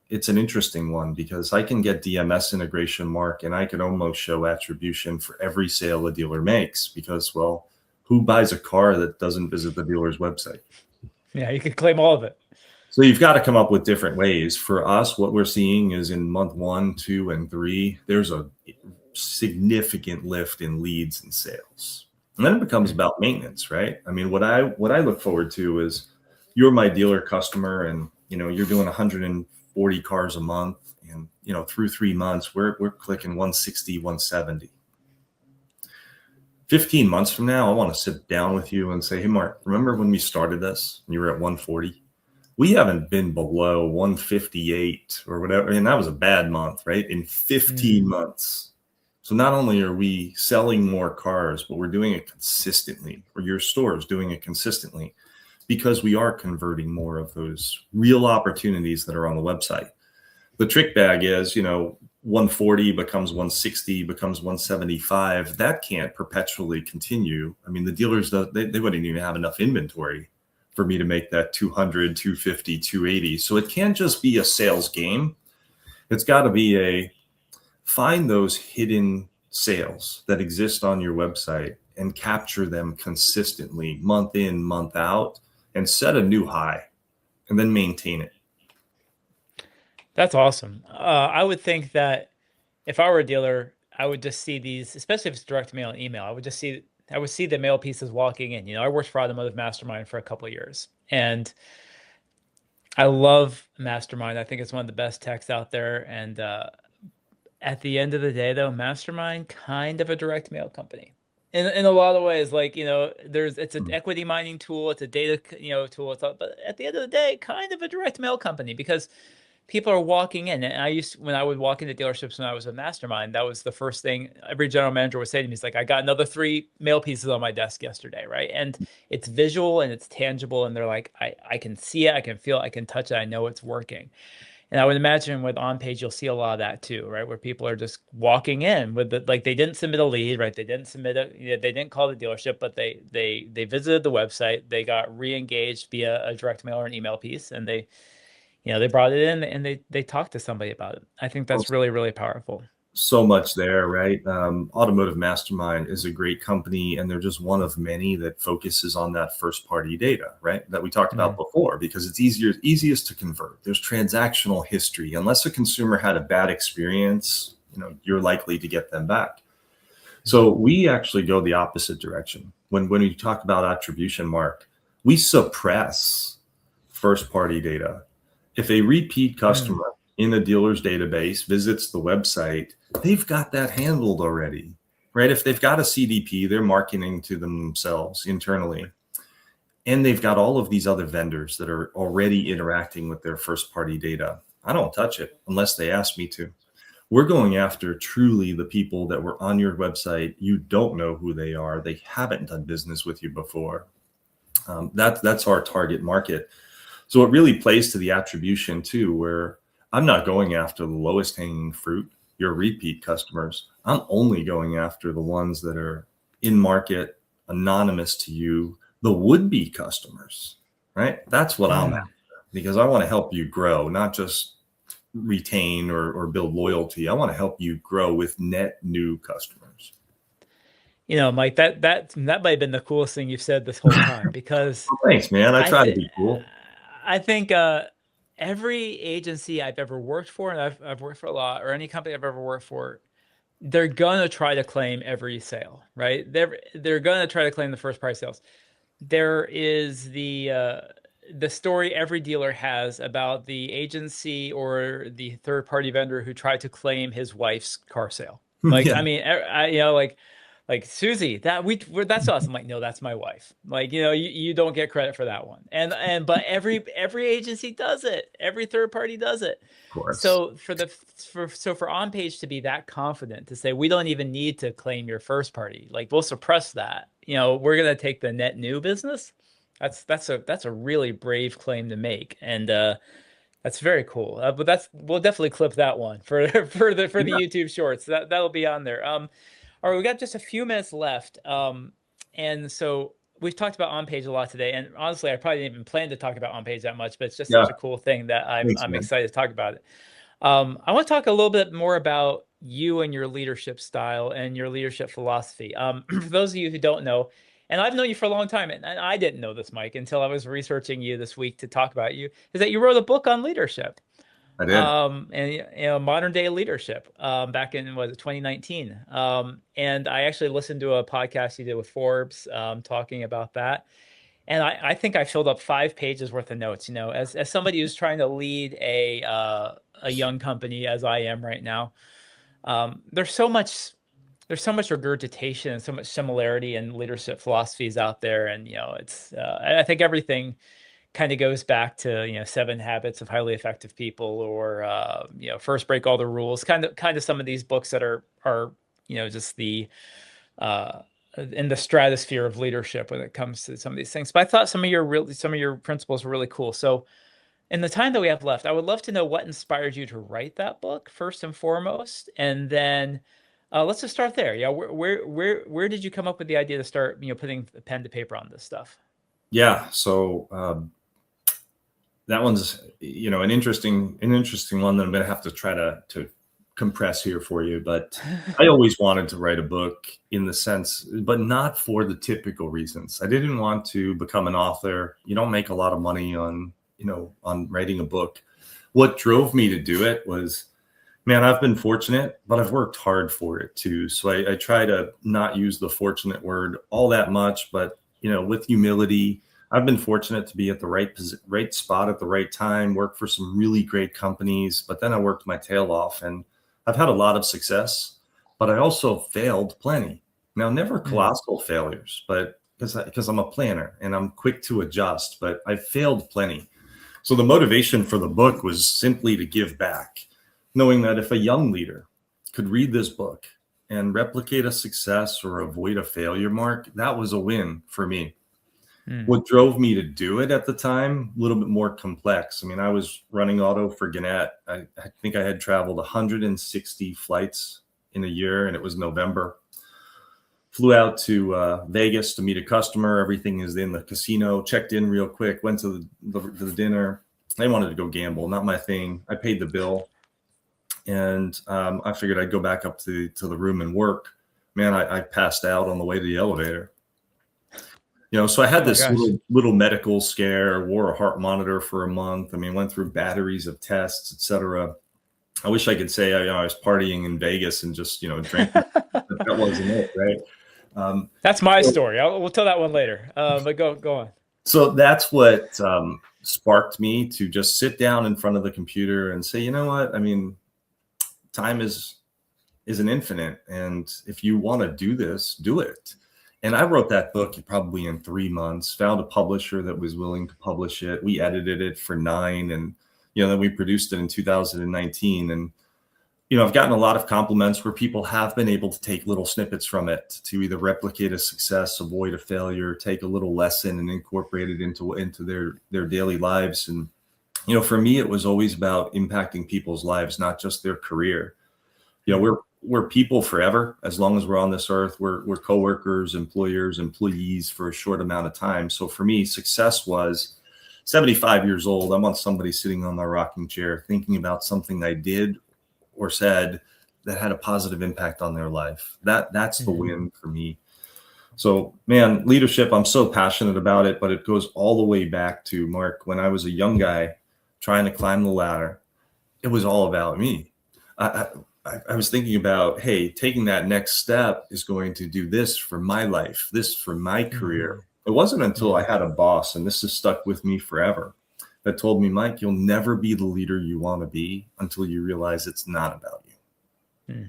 It's an interesting one, because I can get DMS integration, Mark, and I could almost show attribution for every sale a dealer makes, because, well, who buys a car that doesn't visit the dealer's website? Yeah, you could claim all of it. So you've got to come up with different ways. For us, what we're seeing is in month 1, 2, and 3, there's a significant lift in leads and sales. And then it becomes about maintenance, right? I mean, what I look forward to is, you're my dealer customer, and you're doing 140 cars a month, and through 3 months we're clicking 160, 170. 15 months from now, I want to sit down with you and say, hey, Mark, remember when we started this and you were at 140? We haven't been below 158 or whatever. And that was a bad month, right? In 15 months. So not only are we selling more cars, but we're doing it consistently, or your store is doing it consistently, because we are converting more of those real opportunities that are on the website. The trick bag is, 140 becomes 160, becomes 175. That can't perpetually continue. I mean, the dealers, they wouldn't even have enough inventory for me to make that 200, 250, 280. So it can't just be a sales game. It's got to be a find those hidden sales that exist on your website and capture them consistently, month in, month out, and set a new high and then maintain it. That's awesome. I would think that if I were a dealer, I would just see these, especially if it's direct mail and email, I would see the mail pieces walking in. I worked for Automotive Mastermind for a couple of years, and I love Mastermind. I think it's one of the best techs out there. And at the end of the day, though, Mastermind kind of a direct mail company. In a lot of ways, like, it's an equity mining tool, it's a data, tool, but at the end of the day, kind of a direct mail company because people are walking in. And when I would walk into dealerships when I was a Mastermind, that was the first thing every general manager would say to me. He's like, I got another 3 mail pieces on my desk yesterday, right? And it's visual and it's tangible, and they're like, I can see it, I can feel it, I can touch it, I know it's working. And I would imagine with On.Page, you'll see a lot of that too, right? Where people are just walking in with like they didn't submit a lead, right? They didn't they didn't call the dealership, but they visited the website, they got re-engaged via a direct mail or an email piece, and they brought it in and they talked to somebody about it. I think that's really, really powerful. So much there, right? Automotive Mastermind is a great company, and they're just one of many that focuses on that first party data, right? That we talked about before, because it's easiest to convert. There's transactional history. Unless a consumer had a bad experience, you're likely to get them back. So we actually go the opposite direction. When we talk about attribution, Mark, we suppress first party data. If a repeat customer in a dealer's database visits the website, they've got that handled already, right? If they've got a CDP, they're marketing to themselves internally, and they've got all of these other vendors that are already interacting with their first party data. I don't touch it unless they ask me to. We're going after truly the people that were on your website. You don't know who they are. They haven't done business with you before. That's our target market. So it really plays to the attribution too, where I'm not going after the lowest hanging fruit, your repeat customers. I'm only going after the ones that are in market, anonymous to you, the would-be customers, right? That's what I'm after, because I want to help you grow, not just retain or build loyalty. I want to help you grow with net new customers. Mike, that might have been the coolest thing you've said this whole time, because thanks, man. I try to be cool. I think every agency I've ever worked for, and I've worked for a lot, or any company I've ever worked for, they're gonna try to claim every sale, right? They're gonna try to claim the first party sales. There is the story every dealer has about the agency or the third party vendor who tried to claim his wife's car sale. Like, Yeah. I mean, like Susie, that's us. I'm like, no, that's my wife. Like, you don't get credit for that one. But every agency does it. Every third party does it. Of course. So for On.Page to be that confident to say we don't even need to claim your first party, like we'll suppress that. We're gonna take the net new business. That's a really brave claim to make, and that's very cool. But we'll definitely clip that one for the YouTube shorts. That'll be on there. All right, we got just a few minutes left. And so we've talked about On.Page a lot today. And honestly, I probably didn't even plan to talk about On.Page that much, but it's just such a cool thing that I'm excited to talk about it. I want to talk a little bit more about you and your leadership style and your leadership philosophy. For those of you who don't know, and I've known you for a long time, and I didn't know this, Mike, until I was researching you this week to talk about you, is that you wrote a book on leadership. I did. And modern day leadership, back in 2019. And I actually listened to a podcast you did with Forbes, talking about that. And I think I filled up 5 pages worth of notes, as somebody who's trying to lead a young company as I am right now. There's so much regurgitation and so much similarity in leadership philosophies out there. And, I think everything kind of goes back to 7 Habits of Highly Effective People, or First Break All the Rules. Kind of some of these books that are just the in the stratosphere of leadership when it comes to some of these things. But I thought some of your principles were really cool. So in the time that we have left, I would love to know what inspired you to write that book first and foremost, and then let's just start there. Yeah, where did you come up with the idea to start putting pen to paper on this stuff? Yeah, so that one's an interesting one that I'm going to have to try to compress here for you, but I always wanted to write a book in the sense, but not for the typical reasons. I didn't want to become an author. You don't make a lot of money on, on writing a book. What drove me to do it was, man, I've been fortunate, but I've worked hard for it too. So I try to not use the fortunate word all that much, but with humility, I've been fortunate to be at the right spot at the right time, work for some really great companies, but then I worked my tail off and I've had a lot of success, but I also failed plenty. Now, never colossal failures, but because I'm a planner and I'm quick to adjust, but I failed plenty. So the motivation for the book was simply to give back, knowing that if a young leader could read this book and replicate a success or avoid a failure, Mark, that was a win for me. What drove me to do it at the time, a little bit more complex. I mean, I was running auto for Gannett. I think I had traveled 160 flights in a year, and it was November. Flew out to Vegas to meet a customer. Everything is in the casino. Checked in real quick. Went to the dinner. They wanted to go gamble. Not my thing. I paid the bill, and I figured I'd go back up to the room and work. Man, I passed out on the way to the elevator. So I had this little medical scare, wore a heart monitor for a month. I mean, went through batteries of tests, etc. I wish I could say I was partying in Vegas and just drank. That wasn't it, right? That's my story. We'll tell that one later. But go on. So that's what sparked me to just sit down in front of the computer and say, you know what? I mean, time is an infinite, and if you want to do this, do it. And I wrote that book probably in 3 months, found a publisher that was willing to publish it. We edited it for 9, and then we produced it in 2019. And I've gotten a lot of compliments where people have been able to take little snippets from it to either replicate a success, avoid a failure, take a little lesson and incorporate it into their daily lives. And for me, it was always about impacting people's lives, not just their career. We're people forever. As long as we're on this earth, we're coworkers, employers, employees for a short amount of time. So for me, success was 75 years old. I want somebody sitting on my rocking chair thinking about something I did or said that had a positive impact on their life. That's the win for me. So, man, leadership, I'm so passionate about it, but it goes all the way back to, Mark, when I was a young guy trying to climb the ladder. It was all about me. I was thinking about, hey, taking that next step is going to do this for my life, this for my career. It wasn't until I had a boss, and this has stuck with me forever, that told me, Mike, you'll never be the leader you want to be until you realize it's not about you.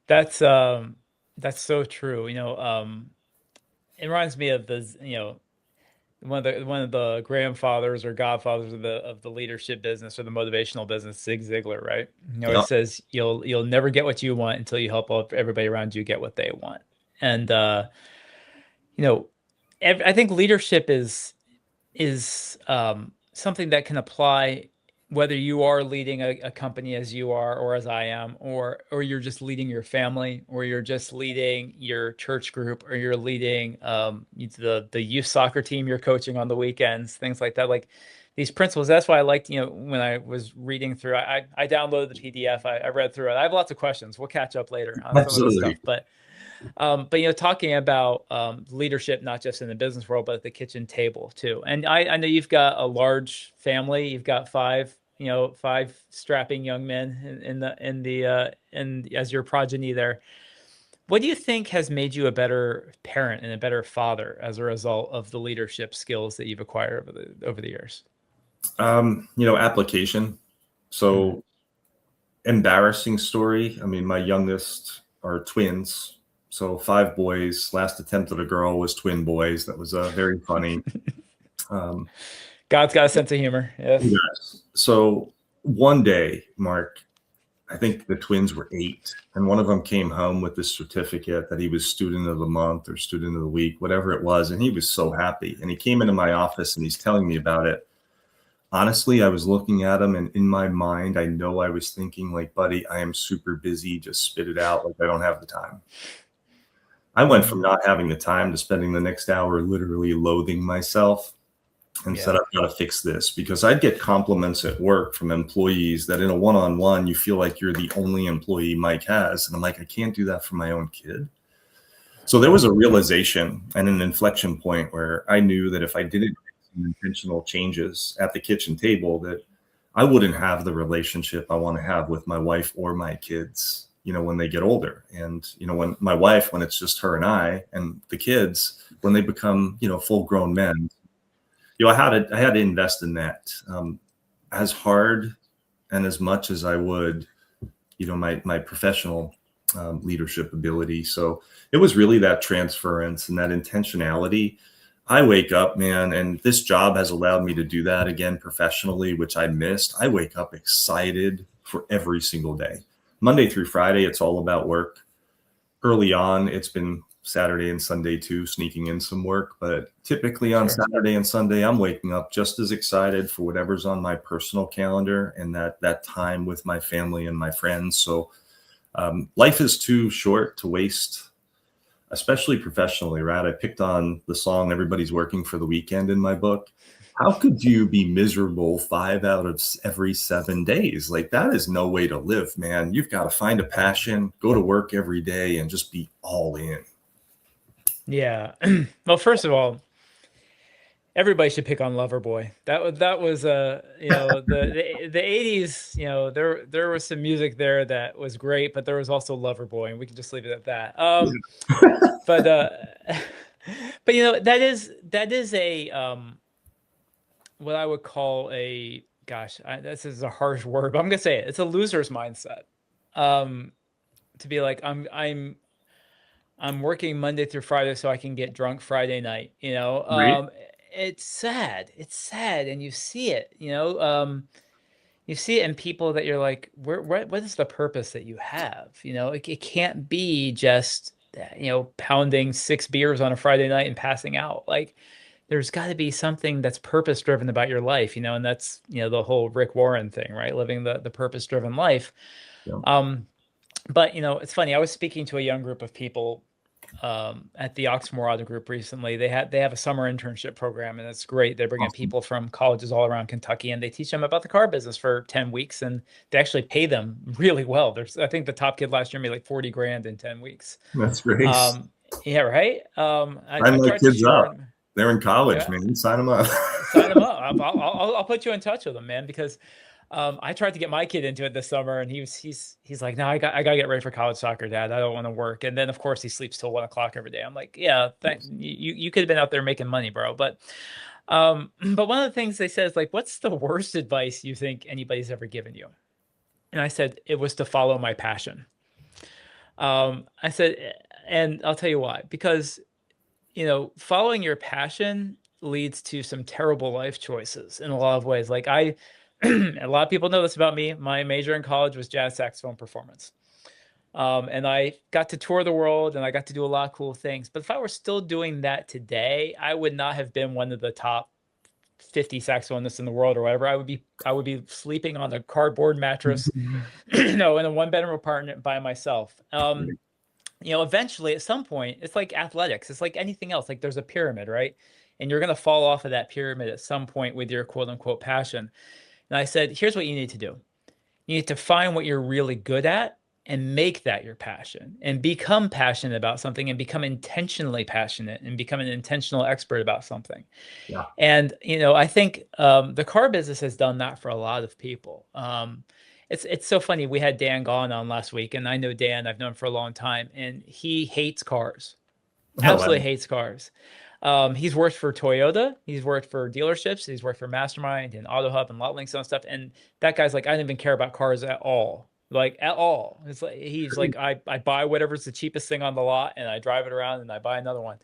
That's so true. It reminds me of the, one of the grandfathers or godfathers of the leadership business or the motivational business, Zig Ziglar, right? It says you'll never get what you want until you help everybody around you get what they want. And I think leadership is something that can apply whether you are leading a company as you are or as I am, or you're just leading your family, or you're just leading your church group, or you're leading the youth soccer team you're coaching on the weekends, things like that. Like these principles. That's why I liked, when I was reading through, I downloaded the PDF. I read through it. I have lots of questions. We'll catch up later on some of the stuff. But talking about leadership, not just in the business world, but at the kitchen table too. And I know you've got a large family. You've got five strapping young men in as your progeny there. What do you think has made you a better parent and a better father as a result of the leadership skills that you've acquired over the years? Application. So embarrassing story. I mean, my youngest are twins. So 5 boys. Last attempt at a girl was twin boys. That was very funny. God's got a sense of humor. Yes. So one day, Mark, I think the twins were 8, and one of them came home with this certificate that he was student of the month or student of the week, whatever it was. And he was so happy. And he came into my office and he's telling me about it. Honestly, I was looking at him, and in my mind, I know I was thinking, like, buddy, I am super busy. Just spit it out. Like, I don't have the time. I went from not having the time to spending the next hour literally loathing myself. and said, Yeah. I've got to fix this, because I'd get compliments at work from employees that in a one-on-one, you feel like you're the only employee Mike has. And I'm like, I can't do that for my own kid. So there was a realization and an inflection point where I knew that if I didn't make some intentional changes at the kitchen table, that I wouldn't have the relationship I want to have with my wife or my kids, when they get older. And, when my wife, when it's just her and I, and the kids, when they become, full grown men, I had to invest in that, as hard and as much as I would, my professional leadership ability. So it was really that transference and that intentionality. I wake up, man, and this job has allowed me to do that again professionally, which I missed. I wake up excited for every single day. Monday through Friday, it's all about work. Early on, it's been Saturday and Sunday too, sneaking in some work. But typically on Saturday and Sunday, I'm waking up just as excited for whatever's on my personal calendar and that time with my family and my friends. So life is too short to waste, especially professionally, right? I picked on the song Everybody's Working for the Weekend in my book. How could you be miserable 5 out of every 7 days? Like, that is no way to live, man. You've got to find a passion, go to work every day, and just be all in. Yeah. Well, first of all, everybody should pick on Loverboy. That was the 80s, there was some music there that was great, but there was also Loverboy, and we can just leave it at that. But but that is a what I would call a, gosh, this is a harsh word, but I'm gonna say it. It's a loser's mindset. To be like, I'm working Monday through Friday so I can get drunk Friday night, Right. It's sad. It's sad, and you see it, you see it in people that you're like, what is the purpose that you have? It can't be just, pounding 6 beers on a Friday night and passing out. Like, there's got to be something that's purpose driven about your life, and that's, the whole Rick Warren thing, right? Living the purpose driven life. Yeah. But it's funny. I was speaking to a young group of people at the Oxmoor Auto Group recently. They have a summer internship program, and it's great. They bring in people from colleges all around Kentucky, and they teach them about the car business for 10 weeks, and they actually pay them really well. I think the top kid last year made like 40 grand in 10 weeks. That's great. Yeah, right. Sign my tried to kids share. up. They're in college, Yeah. man. Sign them up. Sign them up. I'll put you in touch with them, man, because I tried to get my kid into it this summer, and he's like, no, I gotta get ready for college soccer, Dad. I don't want to work. And then of course he sleeps till 1 o'clock every day. I'm like, yeah, you could have been out there making money, bro. But one of the things they said is like, what's the worst advice you think anybody's ever given you? And I said, it was to follow my passion. I said, and I'll tell you why, because following your passion leads to some terrible life choices in a lot of ways. Like a lot of people know this about me. My major in college was jazz saxophone performance. And I got to tour the world, and I got to do a lot of cool things. But if I were still doing that today, I would not have been one of the top 50 saxophonists in the world or whatever. I would be sleeping on a cardboard mattress, in a 1-bedroom apartment by myself. Eventually at some point, it's like athletics. It's like anything else. Like, there's a pyramid, right? And you're going to fall off of that pyramid at some point with your quote unquote passion. And I said, here's what you need to do. You need to find what you're really good at and make that your passion, and become passionate about something, and become intentionally passionate, and become an intentional expert about something. Yeah. And, I think the car business has done that for a lot of people. It's so funny. We had Dan Gahn on last week, and I know Dan, I've known him for a long time, and he hates cars. Absolutely hates cars. He's worked for Toyota. He's worked for dealerships. He's worked for Mastermind and AutoHub and LotLinks and stuff. And that guy's like, I don't even care about cars at all. Like, at all. It's like, he's like, I buy whatever's the cheapest thing on the lot, and I drive it around, and I buy another one.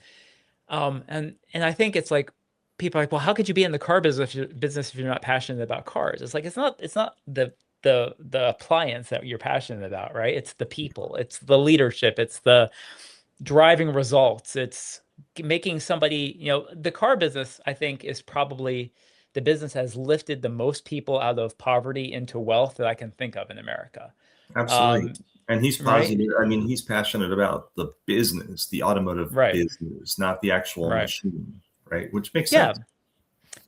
And I think it's like, people are like, well, how could you be in the car business if you're not passionate about cars? It's like, it's not the appliance that you're passionate about, right? It's the people, it's the leadership, it's the driving results, it's making somebody, the car business, I think, is probably the business has lifted the most people out of poverty into wealth that I can think of in America. Absolutely. And he's positive. Right? I mean, he's passionate about the business, the automotive business, not the actual machine, right? Which makes sense.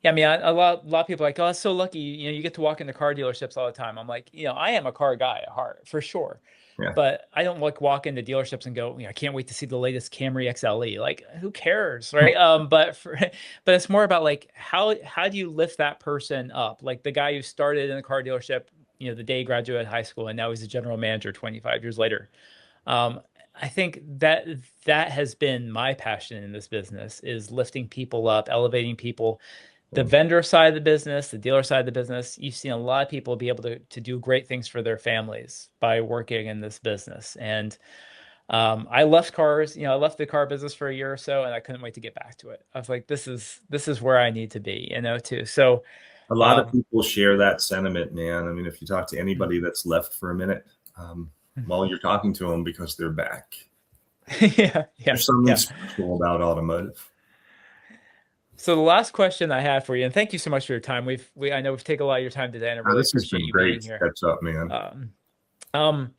Yeah, I mean, a lot of people are like, oh, that's so lucky. You know, you get to walk into car dealerships all the time. I'm like, you know, I am a car guy at heart, for sure. Yeah. But I don't like walk into dealerships and go, you know, I can't wait to see the latest Camry XLE. Like, who cares, right? But it's more about like how do you lift that person up? Like the guy who started in a car dealership, you know, the day he graduated high school, and now he's a general manager 25 years later. Um, I think that that has been my passion in this business is lifting people up, elevating people, the vendor side of the business, the dealer side of the business. You've seen a lot of people be able to do great things for their families by working in this business. And I left cars, you know, I left the car business for a year or so, and I couldn't wait to get back to it. I was like, this is where I need to be, you know, too. So, A lot of um, people share that sentiment, man. I mean, if you talk to anybody that's left for a minute, while you're talking to them because they're back. yeah, yeah, There's something yeah. special about automotive. So the last question I have for you, and thank you so much for your time. I know we've taken a lot of your time today, and I Now, really this has appreciate been you great being to here. catch up, man. Um, um,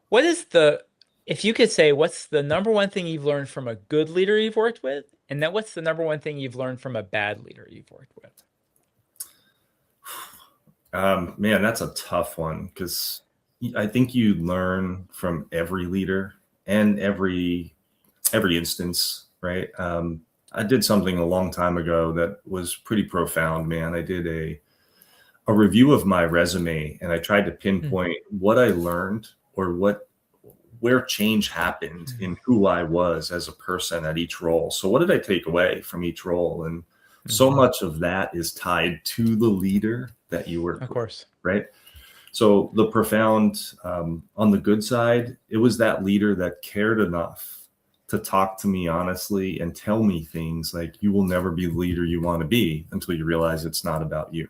what is the, if you could say, what's the number one thing you've learned from a good leader you've worked with, and then what's the number one thing you've learned from a bad leader you've worked with? Man, that's a tough one because I think you learn from every leader and every instance, right? I did something a long time ago that was pretty profound, man. I did a review of my resume and I tried to pinpoint what I learned or where change happened in who I was as a person at each role. So what did I take away from each role? And so Mm-hmm. much of that is tied to the leader that you work Of with, course. right? So the profound, on the good side, it was that leader that cared enough to talk to me honestly and tell me things like, you will never be the leader you want to be until you realize it's not about you.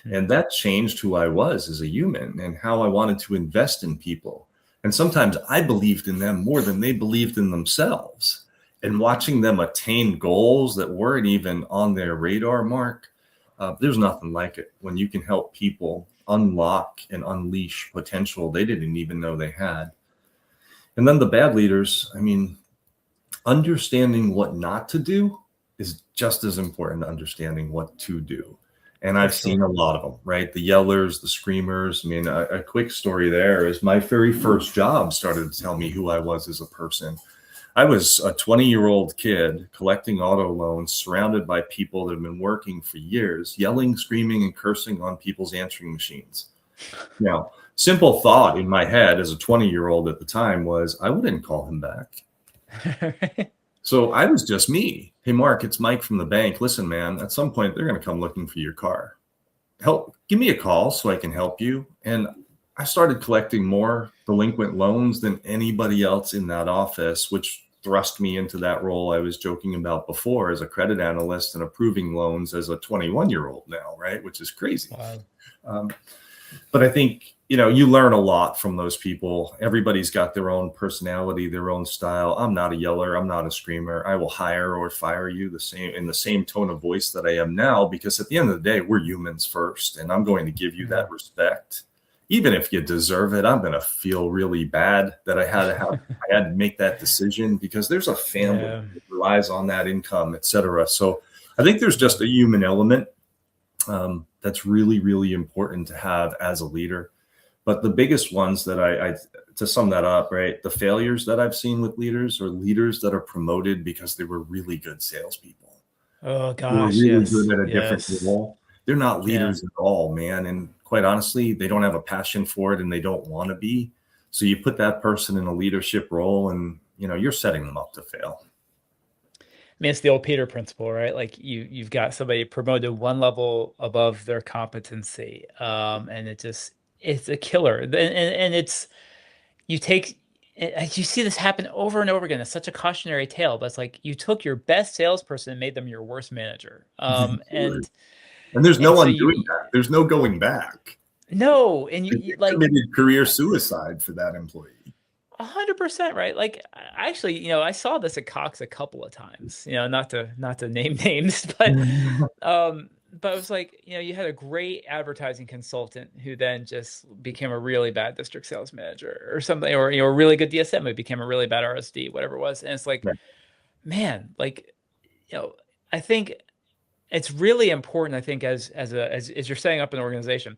And that changed who I was as a human and how I wanted to invest in people. And sometimes I believed in them more than they believed in themselves. And watching them attain goals that weren't even on their radar mark, there's nothing like it when you can help people unlock and unleash potential they didn't even know they had. And then the bad leaders, I mean, understanding what not to do is just as important to understanding what to do. And For I've seen sure. a lot of them, right? The yellers, the screamers. I mean, a quick story there is my very first job started to tell me who I was as a person. I was a 20-year-old kid collecting auto loans, surrounded by people that have been working for years, yelling, screaming, and cursing on people's answering machines. Now, simple thought in my head as a 20-year-old at the time was, I wouldn't call him back. So I was just me. Hey, Mark, it's Mike from the bank. Listen, man, at some point they're going to come looking for your car. Give me a call so I can help you. And I started collecting more delinquent loans than anybody else in that office, which thrust me into that role I was joking about before as a credit analyst and approving loans as a 21-year-old now, right? Which is crazy. Wow. But I think, you learn a lot from those people. Everybody's got their own personality, their own style. I'm not a yeller. I'm not a screamer. I will hire or fire you in the same tone of voice that I am now, because at the end of the day, we're humans first. And I'm going to give you that respect. Even if you deserve it, I'm going to feel really bad that I had to make that decision, because there's a family Yeah. that relies on that income, et cetera. So I think there's just a human element that's really, really important to have as a leader. But the biggest ones that I to sum that up, right, the failures that I've seen with leaders are leaders that are promoted because they were really good salespeople. Oh They were gosh, really good yes. at a different Yes. role. They're not Yeah. leaders at all, man. And quite honestly, they don't have a passion for it and they don't want to be. So you put that person in a leadership role and you're setting them up to fail. I mean, it's the old Peter principle, right? Like you've got somebody promoted one level above their competency, and it's a killer. And it's you take you see this happen over and over again. It's such a cautionary tale, but it's like you took your best salesperson and made them your worst manager. And there's And no so undoing that. There's no going back. no, and They like committed career suicide for that employee. 100%, right? Like actually, I saw this at Cox a couple of times. Not to name names, but it was like, you had a great advertising consultant who then just became a really bad district sales manager or something, or a really good DSM who became a really bad RSD, whatever it was. And it's like, Yeah. man, like, you know, I think it's really important, I think, as you're setting up an organization.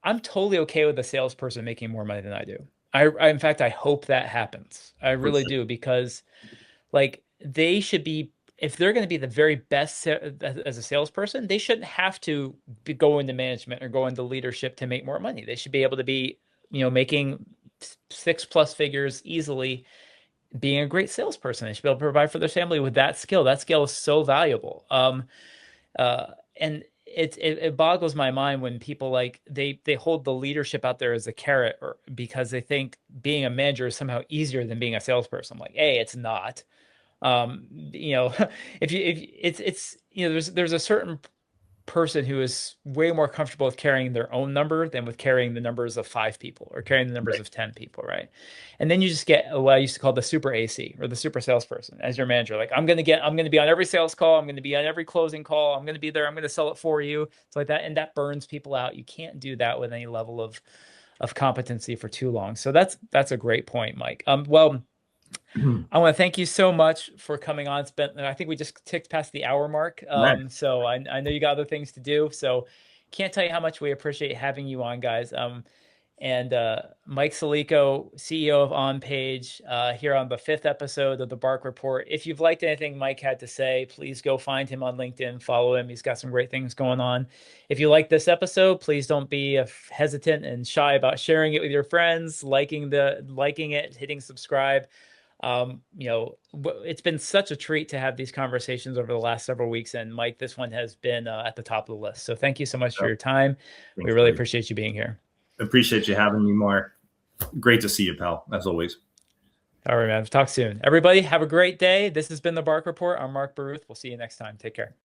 I'm totally okay with a salesperson making more money than I do. In fact, I hope that happens. I For really sure. do, because like they should be, if they're going to be the very best as a salesperson, they shouldn't have to go into management or go into leadership to make more money. They should be able to be, making 6+ figures easily, being a great salesperson. They should be able to provide for their family with that skill. That skill is so valuable. And it boggles my mind when people like they hold the leadership out there as a carrot, or because they think being a manager is somehow easier than being a salesperson. Like, hey, it's not. You know, if it's there's a certain person who is way more comfortable with carrying their own number than with carrying the numbers of 5 people or carrying the numbers Right. of 10 people, right? And then you just get what I used to call the super AC, or the super salesperson, as your manager. Like, I'm gonna be on every sales call, I'm gonna be on every closing call, I'm gonna be there, I'm gonna sell it for you. It's like that, and that burns people out. You can't do that with any level of competency for too long. So that's a great point, Mike. Well, I want to thank you so much for coming on. I think we just ticked past the hour mark. Nice. So I know you got other things to do. So can't tell you how much we appreciate having you on, guys. And Mike Salicco, CEO of OnPage, here on the 5th episode of the Bark Report. If you've liked anything Mike had to say, please go find him on LinkedIn, follow him. He's got some great things going on. If you like this episode, please don't be hesitant and shy about sharing it with your friends, liking it, hitting subscribe. It's been such a treat to have these conversations over the last several weeks, and Mike, this one has been at the top of the list. So thank you so much for Oh, your time. We thanks, really buddy. appreciate you being here. Appreciate you having me, Mark. Great to see you, pal, as always. All right, man. Talk soon. Everybody, have a great day. This has been the Bark Report. I'm Mark Baruth. We'll see you next time. Take care.